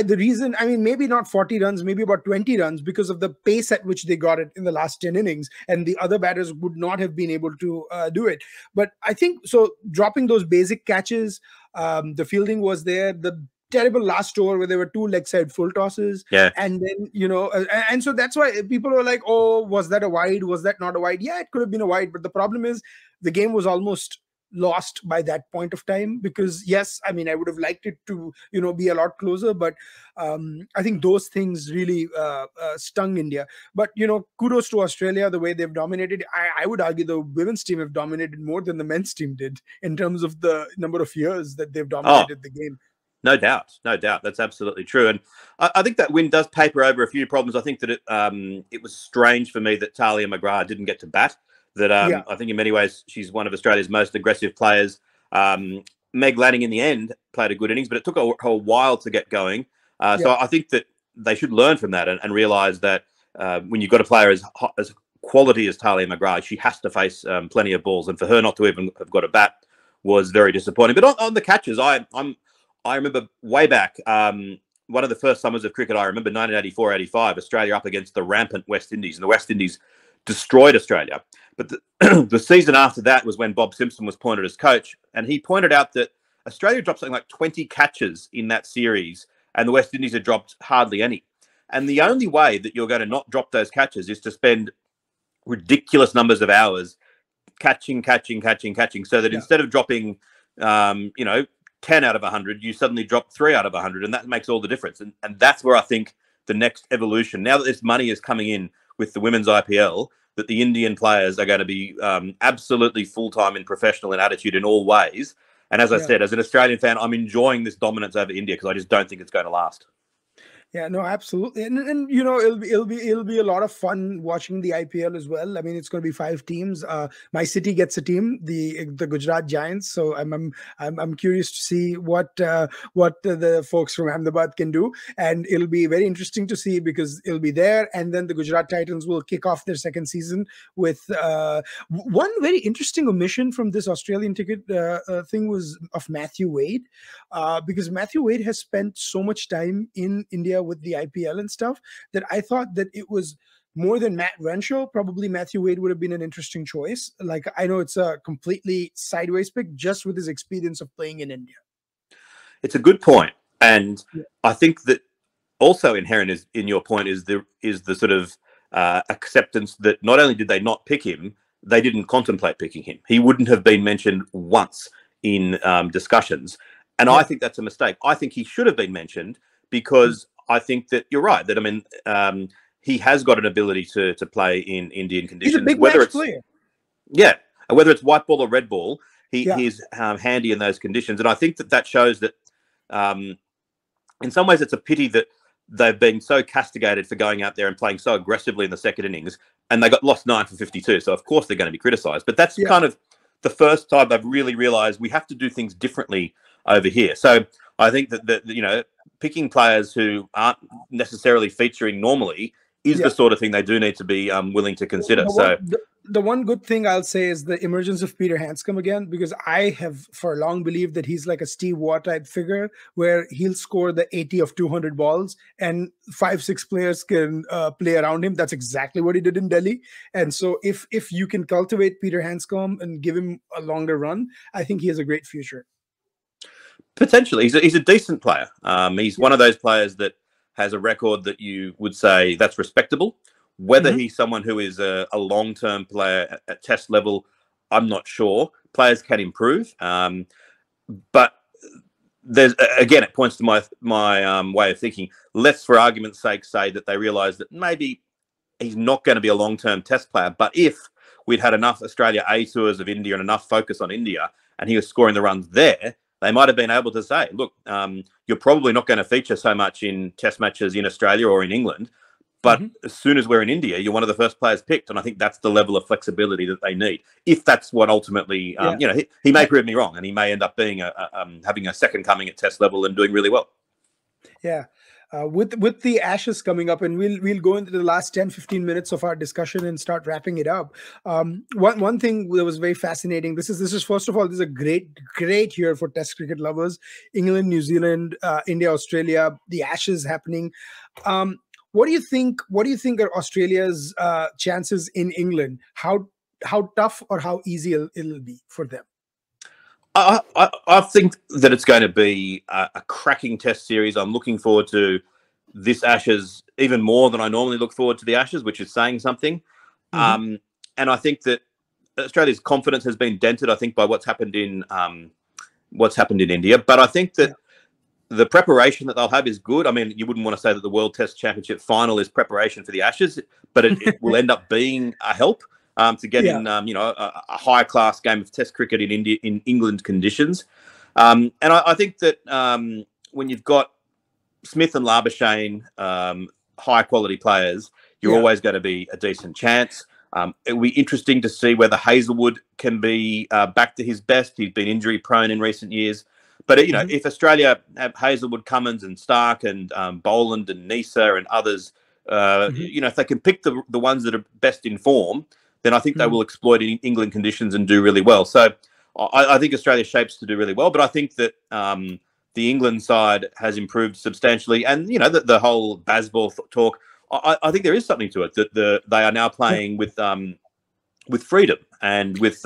the reason, I mean, maybe not 40 runs, maybe about 20 runs because of the pace at which they got it in the last 10 innings. And the other batters would not have been able to do it. But I think, so dropping those basic catches, the fielding was there. The terrible last over where there were 2 leg side full tosses.
Yeah.
And then, and so that's why people were like, oh, was that a wide? Was that not a wide? Yeah, it could have been a wide. But the problem is the game was almost lost by that point of time because, yes, I mean, I would have liked it to, be a lot closer. But I think those things really stung India. But, kudos to Australia, the way they've dominated. I would argue the women's team have dominated more than the men's team did in terms of the number of years that they've dominated the game.
No doubt. That's absolutely true. And I think that win does paper over a few problems. I think that it was strange for me that Talia McGrath didn't get to bat. I think in many ways she's one of Australia's most aggressive players. Meg Lanning in the end played a good innings, but it took a while to get going. So I think that they should learn from that and realise that when you've got a player as quality as Talia McGrath, she has to face plenty of balls. And for her not to even have got a bat was very disappointing. But on the catches, I remember way back, one of the first summers of cricket, I remember 1984-85, Australia up against the rampant West Indies, and the West Indies destroyed Australia. But the season after that was when Bob Simpson was appointed as coach, and he pointed out that Australia dropped something like 20 catches in that series, and the West Indies had dropped hardly any. And the only way that you're going to not drop those catches is to spend ridiculous numbers of hours catching, so that instead of dropping, 10 out of 100, you suddenly drop 3 out of 100, and that makes all the difference. And that's where I think the next evolution, now that this money is coming in with the women's IPL, that the Indian players are going to be absolutely full-time and professional in attitude in all ways. And as I said, as an Australian fan, I'm enjoying this dominance over India because I just don't think it's going to last.
Yeah, no, absolutely, and it'll be a lot of fun watching the IPL as well. I mean, it's going to be 5 teams. My city gets a team, the Gujarat Giants. So I'm curious to see what the folks from Ahmedabad can do, and it'll be very interesting to see because it'll be there, and then the Gujarat Titans will kick off their second season with one very interesting omission from this Australian ticket thing was of Matthew Wade, because Matthew Wade has spent so much time in India with the IPL and stuff that I thought that it was more than Matt Renshaw. Probably Matthew Wade would have been an interesting choice. Like, I know it's a completely sideways pick just with his experience of playing in India.
It's a good point. And I think that also inherent in your point is the sort of acceptance that not only did they not pick him, they didn't contemplate picking him. He wouldn't have been mentioned once in discussions. And I think that's a mistake. I think he should have been mentioned because I think that you're right. That, I mean, he has got an ability to play in Indian conditions.
He's a big match player.
Yeah. Whether it's white ball or red ball, he's handy in those conditions. And I think that shows that in some ways it's a pity that they've been so castigated for going out there and playing so aggressively in the second innings, and they got lost 9 for 52. So, of course, they're going to be criticised. But that's kind of the first time they've really realised we have to do things differently over here. So I think that picking players who aren't necessarily featuring normally is the sort of thing they do need to be willing to consider.
The one good thing I'll say is the emergence of Peter Hanscom again, because I have for long believed that he's like a Steve Waugh type figure where he'll score the 80 of 200 balls and 5-6 players can play around him. That's exactly what he did in Delhi. And so if you can cultivate Peter Hanscom and give him a longer run, I think he has a great future.
Potentially. He's a decent player. He's one of those players that has a record that you would say that's respectable. Whether he's someone who is a long-term player at test level, I'm not sure. Players can improve. But there's, again, it points to my way of thinking. Let's, for argument's sake, say that they realise that maybe he's not going to be a long-term test player. But if we'd had enough Australia A tours of India and enough focus on India and he was scoring the runs there, they might have been able to say, look, you're probably not going to feature so much in test matches in Australia or in England. But as soon as we're in India, you're one of the first players picked. And I think that's the level of flexibility that they need. If that's what ultimately, he may prove me wrong and he may end up being having a second coming at test level and doing really well.
Yeah. With the Ashes coming up, and we'll go into the last 10-15 minutes of our discussion and start wrapping it up. One thing that was very fascinating. This is first of all, this is a great year for Test cricket lovers. England, New Zealand, India, Australia, the Ashes happening. What do you think are Australia's chances in England? How tough or how easy it'll be for them?
I think that it's going to be a cracking test series. I'm looking forward to this Ashes even more than I normally look forward to the Ashes, which is saying something. And I think that Australia's confidence has been dented, I think, by what's happened in India. But I think that the preparation that they'll have is good. I mean, you wouldn't want to say that the World Test Championship final is preparation for the Ashes, but it will end up being a help. To get in, a high class game of Test cricket in England conditions, and I think that when you've got Smith and Labuschagne, high quality players, you're always going to be a decent chance. It'll be interesting to see whether Hazelwood can be back to his best. He's been injury prone in recent years, but if Australia have Hazelwood, Cummins, and Stark, and Boland and Nisa and others, if they can pick the ones that are best in form, then I think they will exploit England conditions and do really well. So I think Australia shapes to do really well, but I think that the England side has improved substantially. And, the whole Bazball talk, I think there is something to it, that they are now playing with freedom and with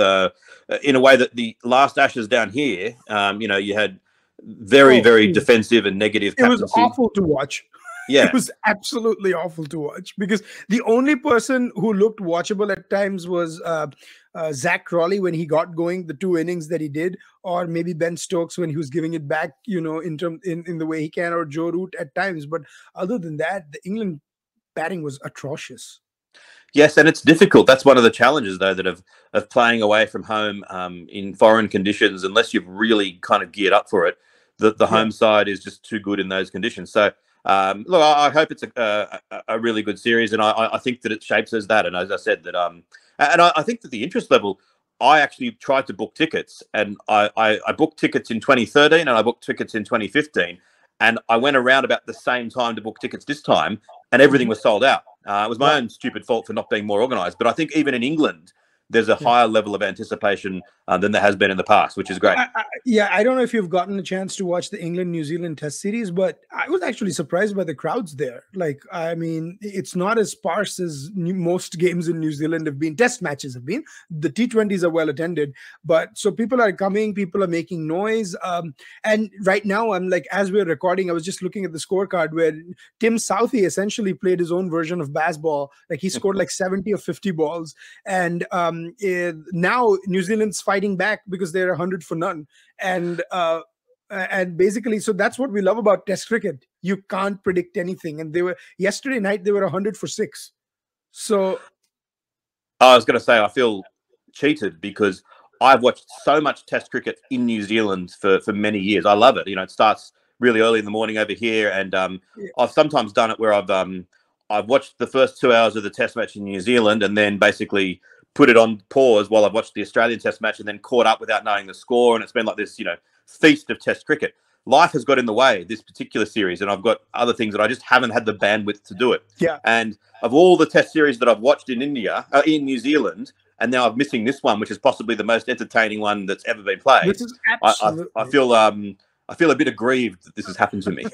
in a way that the last Ashes down here, you had very defensive and negative captaincy.
It was awful to watch.
Yeah,
it was absolutely awful to watch because the only person who looked watchable at times was Zach Crawley when he got going, the 2 innings that he did, or maybe Ben Stokes when he was giving it back, in the way he can, or Joe Root at times. But other than that, the England batting was atrocious.
Yes, and it's difficult. That's one of the challenges, though, that of playing away from home in foreign conditions. Unless you've really kind of geared up for it, the home side is just too good in those conditions. So. Look, I hope it's a really good series, and I think that it shapes as that. And as I said, that and I think that the interest level, I actually tried to book tickets, and I booked tickets in 2013 and I booked tickets in 2015, and I went around about the same time to book tickets this time, and everything was sold out. It was my own stupid fault for not being more organised, but I think even in England, there's a higher level of anticipation than there has been in the past, which is great.
I don't know if you've gotten a chance to watch the England-New Zealand Test series, but I was actually surprised by the crowds there. Like, I mean, it's not as sparse as most games in New Zealand have been. Test matches have been. The T20s are well attended, but so people are coming, people are making noise. And right now, I'm like, as we're recording, I was just looking at the scorecard where Tim Southey essentially played his own version of Bazball. Like, he scored like 70 or 50 balls, and now New Zealand's fighting back because they're 100 for none, and basically, so that's what we love about Test cricket. You can't predict anything, and yesterday night they were 100 for 6. So
I was going to say I feel cheated because I've watched so much Test cricket in New Zealand for many years. I love it. It starts really early in the morning over here, and I've sometimes done it where I've watched the first 2 hours of the Test match in New Zealand, and then basically put it on pause while I've watched the Australian Test match, and then caught up without knowing the score. And it's been like this, feast of Test cricket. life has got in the way this particular series, and I've got other things that I just haven't had the bandwidth to do it.
Yeah.
And of all the test series that I've watched in in New Zealand, and now I'm missing this one, which is possibly the most entertaining one that's ever been played.
This is absolutely.
I feel a bit aggrieved that this has happened to me.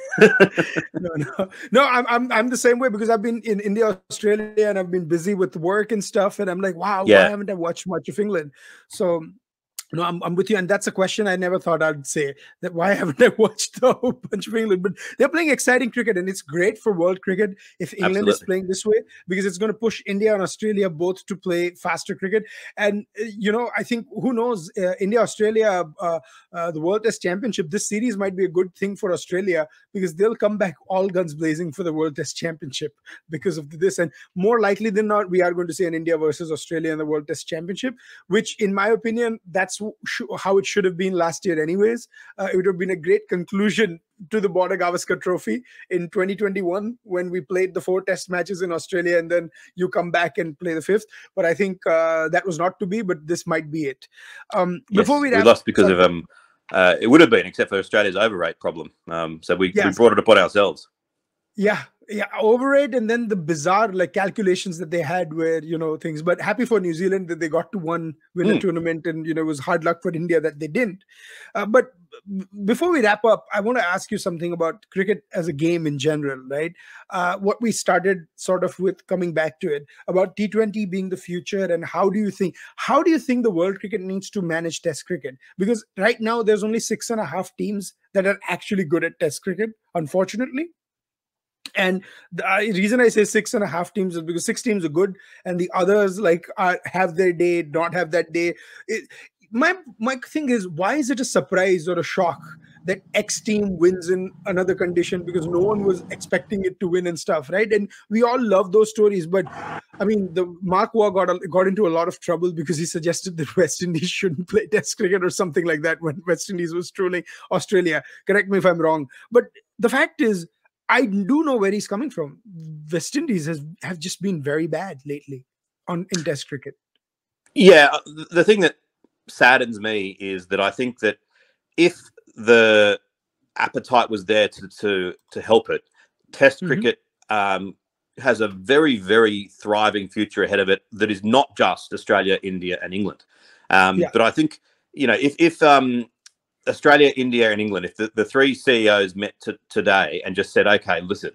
No. I'm the same way, because I've been in India, Australia, and I've been busy with work and stuff, and I'm like, wow, why haven't I watched much of England? So. No, I'm with you, and that's a question I never thought I'd say. That why haven't I watched a whole bunch of England? But they're playing exciting cricket, and it's great for world cricket if England is playing this way, because it's going to push India and Australia both to play faster cricket. And I think, who knows, India, Australia, the World Test Championship, this series might be a good thing for Australia, because they'll come back all guns blazing for the World Test Championship because of this. And more likely than not, we are going to see an India versus Australia in the World Test Championship, which, in my opinion, that's how it should have been last year anyways. It would have been a great conclusion to the Border Gavaskar Trophy in 2021, when we played the 4 test matches in Australia, and then you come back and play the 5th. But I think that was not to be, but this might be it. Before we
lost because of it would have been, except for Australia's overrate problem. So we brought it upon ourselves.
Yeah, overrate, and then the bizarre calculations that they had where things. But happy for New Zealand that they got to win a tournament, and it was hard luck for India that they didn't. But before we wrap up, I want to ask you something about cricket as a game in general, right? What we started sort of with, coming back to it, about T20 being the future, and how do you think the world cricket needs to manage Test cricket? Because right now there's only 6.5 teams that are actually good at Test cricket, unfortunately. And the reason I say 6.5 teams is because 6 teams are good, and the others have their day, not have that day. My thing is, why is it a surprise or a shock that X team wins in another condition, because no one was expecting it to win and stuff, right? And we all love those stories. But I mean, the Mark Waugh got into a lot of trouble because he suggested that West Indies shouldn't play Test cricket or something like that when West Indies was trolling Australia. Correct me if I'm wrong. But the fact is, I do know where he's coming from. West Indies have just been very bad lately in Test cricket.
Yeah, the thing that saddens me is that I think that if the appetite was there to help it, Test cricket has a very, very thriving future ahead of it that is not just Australia, India, and England. But I think if Australia, India, and England, if the 3 CEOs met today and just said, okay, listen,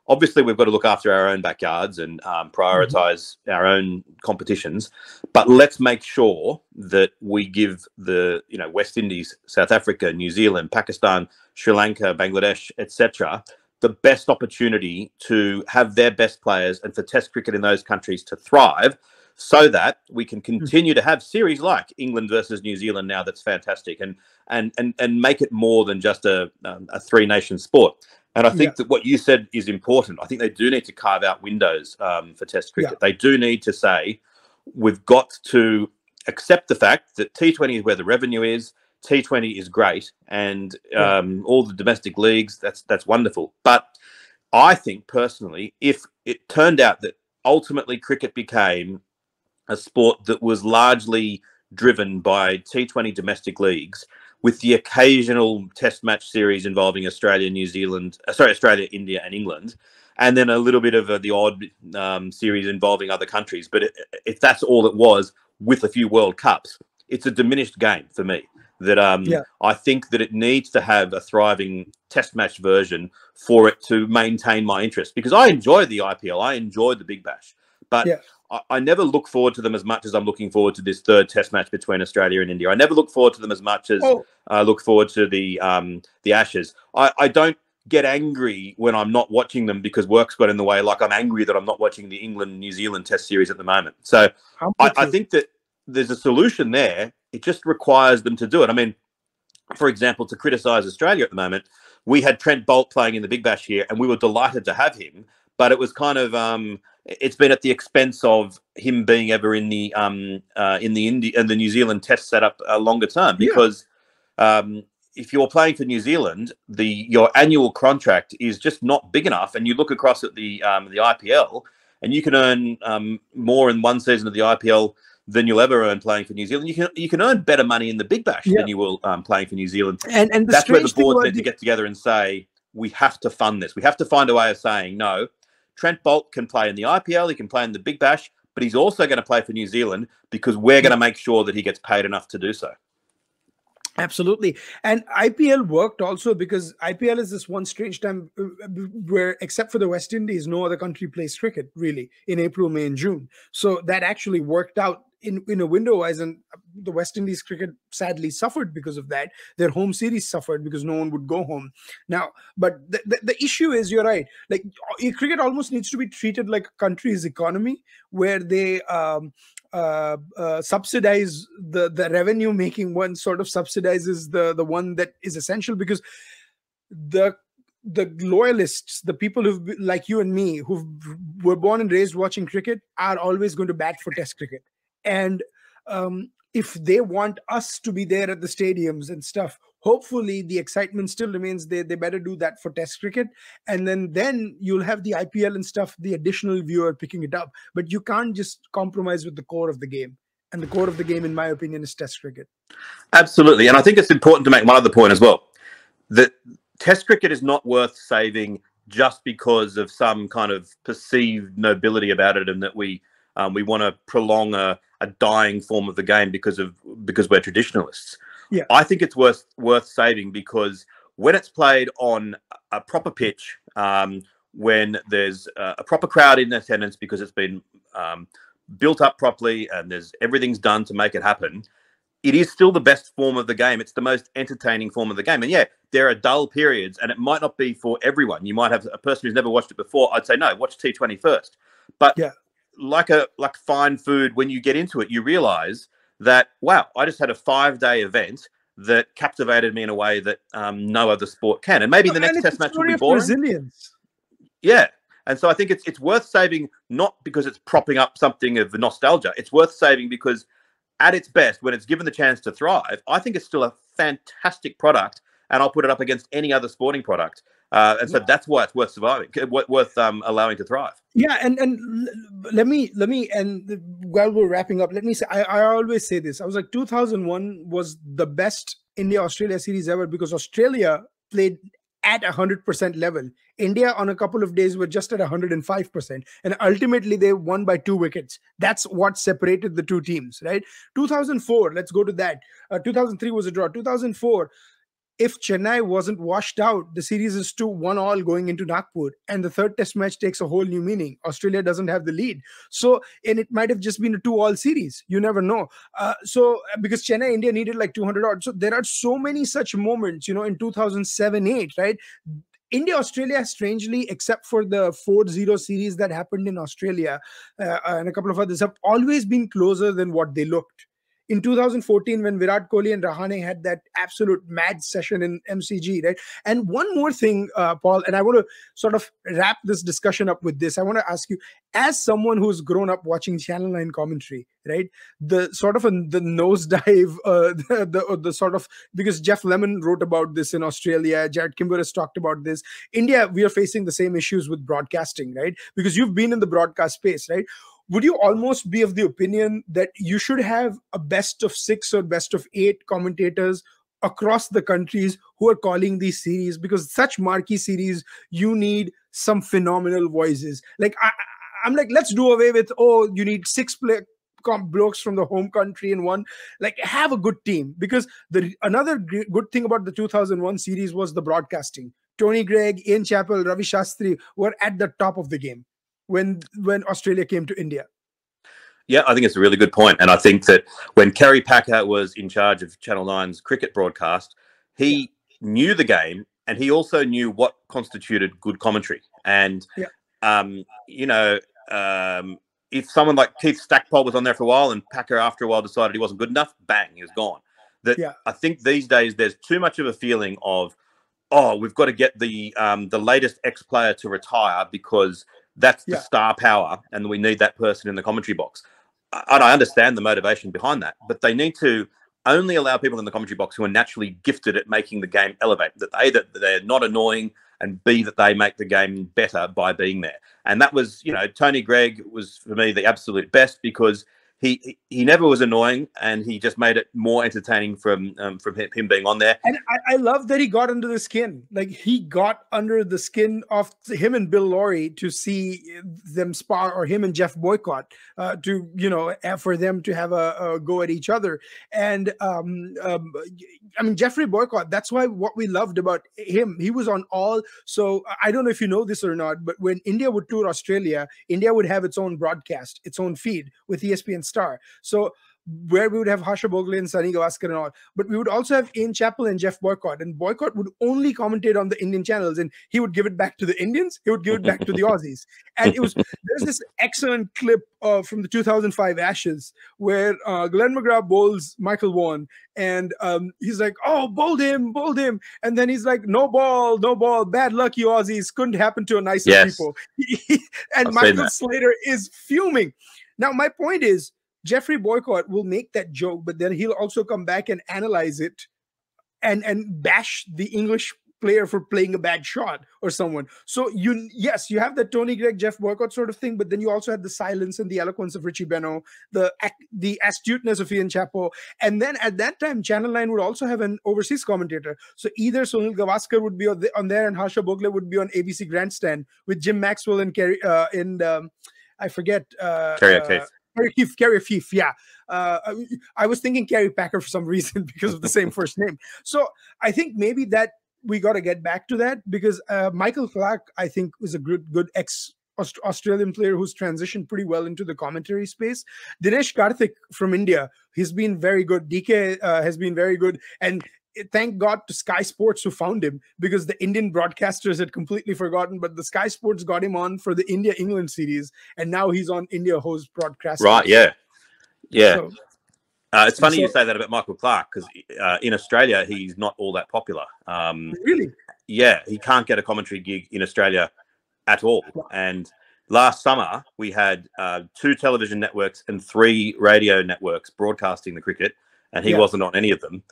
obviously we've got to look after our own backyards and prioritise our own competitions, but let's make sure that we give the West Indies, South Africa, New Zealand, Pakistan, Sri Lanka, Bangladesh, etc., the best opportunity to have their best players and for Test cricket in those countries to thrive, so that we can continue to have series like England versus New Zealand now. That's fantastic, and make it more than just a 3-nation sport. And I think that what you said is important. I think they do need to carve out windows for Test cricket. They do need to say, we've got to accept the fact that T20 is where the revenue is. T20 is great, and all the domestic leagues, that's wonderful. But I think personally, if it turned out that ultimately cricket became a sport that was largely driven by T20 domestic leagues, with the occasional Test match series involving Australia, India, and England, and then a little bit of the odd series involving other countries. But if that's all it was, with a few World Cups, it's a diminished game for me. That I think that it needs to have a thriving Test match version for it to maintain my interest, because I enjoy the IPL, I enjoy the Big Bash, but I never look forward to them as much as I'm looking forward to this 3rd Test match between Australia and India. I never look forward to them as much as I look forward to the Ashes. I don't get angry when I'm not watching them because work's got in the way, like I'm angry that I'm not watching the England-New Zealand Test series at the moment. So I think that there's a solution there. It just requires them to do it. I mean, for example, to criticise Australia at the moment, we had Trent Bolt playing in the Big Bash here, and we were delighted to have him. But it was kind of it's been at the expense of him being ever in the New Zealand Test setup longer term, because if you're playing for New Zealand, your annual contract is just not big enough. And you look across at the IPL, and you can earn more in one season of the IPL than you'll ever earn playing for New Zealand. You can earn better money in the Big Bash than you will playing for New Zealand.
And
that's where the board need to get together and say, we have to fund this. We have to find a way of saying, no, Trent Boult can play in the IPL, he can play in the Big Bash, but he's also going to play for New Zealand because we're going to make sure that he gets paid enough to do so.
Absolutely. And IPL worked also because IPL is this one strange time where, except for the West Indies, no other country plays cricket really in April, May, and June. So that actually worked out in a window-wise, and the West Indies cricket sadly suffered because of that. Their home series suffered because no one would go home. Now, but the issue is, you're right, like cricket almost needs to be treated like a country's economy, where they subsidize the revenue making one, sort of subsidizes the one that is essential, because the loyalists, the people who like you and me, who were born and raised watching cricket, are always going to bat for Test cricket. And if they want us to be there at the stadiums and stuff, hopefully the excitement still remains. They better do that for Test cricket, and then you'll have the IPL and stuff, the additional viewer picking it up. But you can't just compromise with the core of the game, and the core of the game, in my opinion, is Test cricket.
Absolutely. And I think it's important to make one other point as well, that Test cricket is not worth saving just because of some kind of perceived nobility about it, and that we want to prolong a dying form of the game because we're traditionalists.
Yeah,
I think it's worth saving because when it's played on a proper pitch, when there's a proper crowd in attendance because it's been built up properly and everything's done to make it happen, it is still the best form of the game. It's the most entertaining form of the game. And yeah, there are dull periods, and it might not be for everyone. You might have a person who's never watched it before. I'd say, no, watch T20 first. But
yeah,
like fine food, when you get into it, you realize that, wow, I just had a 5-day event that captivated me in a way that no other sport can. And maybe the next Test match will be boring.
Resilience.
Yeah. And so I think it's worth saving, not because it's propping up something of nostalgia. It's worth saving because at its best, when it's given the chance to thrive, I think it's still a fantastic product, and I'll put it up against any other sporting product. And so that's why it's worth surviving, worth allowing to thrive.
Yeah, and let me, and while we're wrapping up, let me say, I always say this. I was like, 2001 was the best India-Australia series ever because Australia played at 100% level. India on a couple of days were just at 105%, and ultimately they won by 2 wickets. That's what separated the two teams, right? 2004, let's go to that. 2003 was a draw. 2004, if Chennai wasn't washed out, the series is 2-1 going into Nagpur, and the third Test match takes a whole new meaning. Australia doesn't have the lead, and it might have just been a 2-2 series. You never know. Because Chennai, India needed like 200 odd. So there are so many such moments, in 2007-8, right? India, Australia, strangely, except for the 4-0 series that happened in Australia and a couple of others, have always been closer than what they looked. In 2014, when Virat Kohli and Rahane had that absolute mad session in MCG, right? And one more thing, Paul, and I want to sort of wrap this discussion up with this. I want to ask you, as someone who's grown up watching Channel 9 commentary, right? The sort of the nosedive, the sort of, because Jeff Lemon wrote about this in Australia, Jared Kimber has talked about this. India, we are facing the same issues with broadcasting, right? Because you've been in the broadcast space, right? Would you almost be of the opinion that you should have a best of 6 or best of 8 commentators across the countries who are calling these series? Because such marquee series, you need some phenomenal voices. Like I'm like, let's do away with, you need 6 blokes from the home country and one. Like, have a good team. Because another good thing about the 2001 series was the broadcasting. Tony Greig, Ian Chappell, Ravi Shastri were at the top of the game when Australia came to India.
Yeah, I think it's a really good point. And I think that when Kerry Packer was in charge of Channel 9's cricket broadcast, he knew the game, and he also knew what constituted good commentary. And, if someone like Keith Stackpole was on there for a while and Packer after a while decided he wasn't good enough, bang, he was gone. I think these days there's too much of a feeling of, we've got to get the latest ex-player to retire because that's the star power, and we need that person in the commentary box. And I understand the motivation behind that, but they need to only allow people in the commentary box who are naturally gifted at making the game elevate, that they're not annoying, and B, that they make the game better by being there. And that was, Tony Greig was, for me, the absolute best, because he never was annoying, and he just made it more entertaining from him being on there.
And I love that he got under the skin. Like, he got under the skin of him and Bill Laurie to see them spar, or him and Jeff Boycott to, you know, for them to have a go at each other. And I mean, Jeffrey Boycott, that's why what we loved about him, he was on all. So I don't know if you know this or not, but when India would tour Australia, India would have its own broadcast, its own feed with ESPN Star. So where we would have Harsha Bhogle and Sunny Gavaskar and all, but we would also have Ian Chappell and Jeff Boycott, and Boycott would only commentate on the Indian channels, and he would give it back to the Indians, he would give it back to the Aussies. And there's this excellent clip from the 2005 Ashes where Glenn McGrath bowls Michael Vaughan, and he's like, oh, bowled him, and then he's like, no ball, bad luck, you Aussies, couldn't happen to a nicer people. And Michael Slater is fuming. Now, my point is, Jeffrey Boycott will make that joke, but then he'll also come back and analyze it and bash the English player for playing a bad shot or someone. So you have the Tony Gregg, Jeff Boycott sort of thing, but then you also have the silence and the eloquence of Richie Benaud, the astuteness of Ian Chappell. And then at that time, Channel 9 would also have an overseas commentator. So either Sunil Gavaskar would be on there and Harsha Bhogle would be on ABC Grandstand with Jim Maxwell and Kerry I forget.
Kerry O'Keefe.
Kerry O'Keefe, yeah. I was thinking Kerry Packer for some reason because of the same first name. So I think maybe that we got to get back to that, because Michael Clarke, I think, was a good ex-Australian player who's transitioned pretty well into the commentary space. Dinesh Karthik from India, he's been very good. DK has been very good. And thank God to Sky Sports who found him, because the Indian broadcasters had completely forgotten, but the Sky Sports got him on for the India-England series, and now he's on India host broadcast.
Right, yeah. So, it's funny you say that about Michael Clarke, because in Australia, he's not all that popular.
Really?
Yeah, he can't get a commentary gig in Australia at all. And last summer, we had 2 television networks and 3 radio networks broadcasting the cricket, and he wasn't on any of them.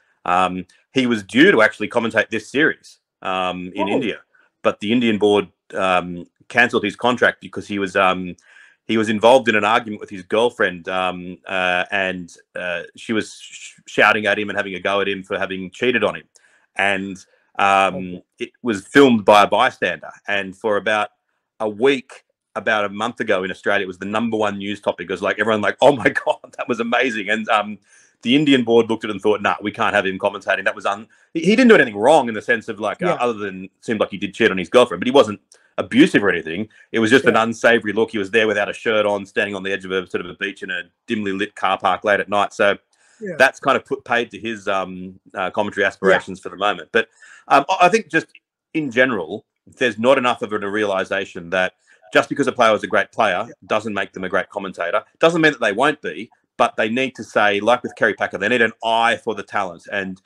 He was due to actually commentate this series in India, but the Indian board cancelled his contract because he was involved in an argument with his girlfriend, and she was shouting at him and having a go at him for having cheated on him. And it was filmed by a bystander. And for about a week, about a month ago in Australia, it was the #1 news topic. It was like everyone like, oh my God, that was amazing. And the Indian board looked at it and thought, nah, we can't have him commentating. That was he didn't do anything wrong in the sense of like, other than seemed like he did cheat on his girlfriend, but he wasn't abusive or anything. It was just an unsavory look. He was there without a shirt on, standing on the edge of a sort of a beach in a dimly lit car park late at night. So that's kind of paid to his commentary aspirations for the moment. But I think just in general, there's not enough of a realization that just because a player is a great player doesn't make them a great commentator. Doesn't mean that they won't be, but they need to say, like with Kerry Packer, they need an eye for the talent and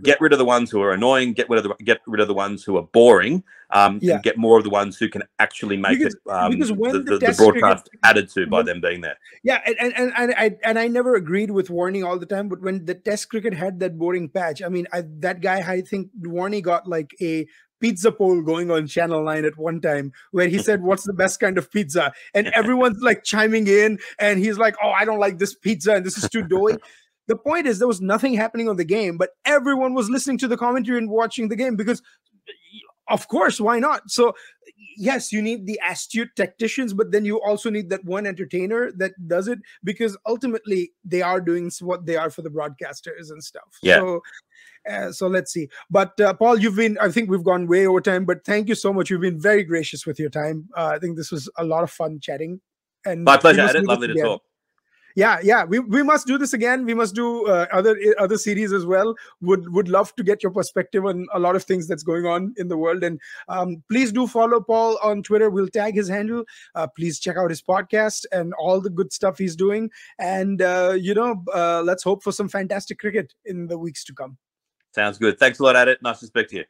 get rid of the ones who are annoying, get rid of the ones who are boring, and get more of the ones who can actually make because the broadcast added to by them being there.
Yeah, and I never agreed with Warney all the time, but when the Test cricket had that boring patch, I mean, that guy, I think Warney got like a pizza poll going on Channel 9 at one time where he said, what's the best kind of pizza? And everyone's like chiming in and he's like, oh, I don't like this pizza and this is too doughy. The point is there was nothing happening on the game, but everyone was listening to the commentary and watching the game because, of course, why not? So yes, you need the astute tacticians, but then you also need that one entertainer that does it, because ultimately they are doing what they are for the broadcasters and stuff. So let's see. But Paul, I think we've gone way over time, but thank you so much. You've been very gracious with your time. I think this was a lot of fun chatting. And
my pleasure. It's lovely to talk.
Yeah. We must do this again. We must do other series as well. Would love to get your perspective on a lot of things that's going on in the world. And please do follow Paul on Twitter. We'll tag his handle. Please check out his podcast and all the good stuff he's doing. And let's hope for some fantastic cricket in the weeks to come.
Sounds good. Thanks a lot, Aadit. Nice to speak to you.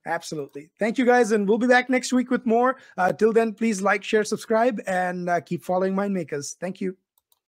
Absolutely. Thank you, guys. And we'll be back next week with more. Till then, please like, share, subscribe, and keep following Mind Makers. Thank you.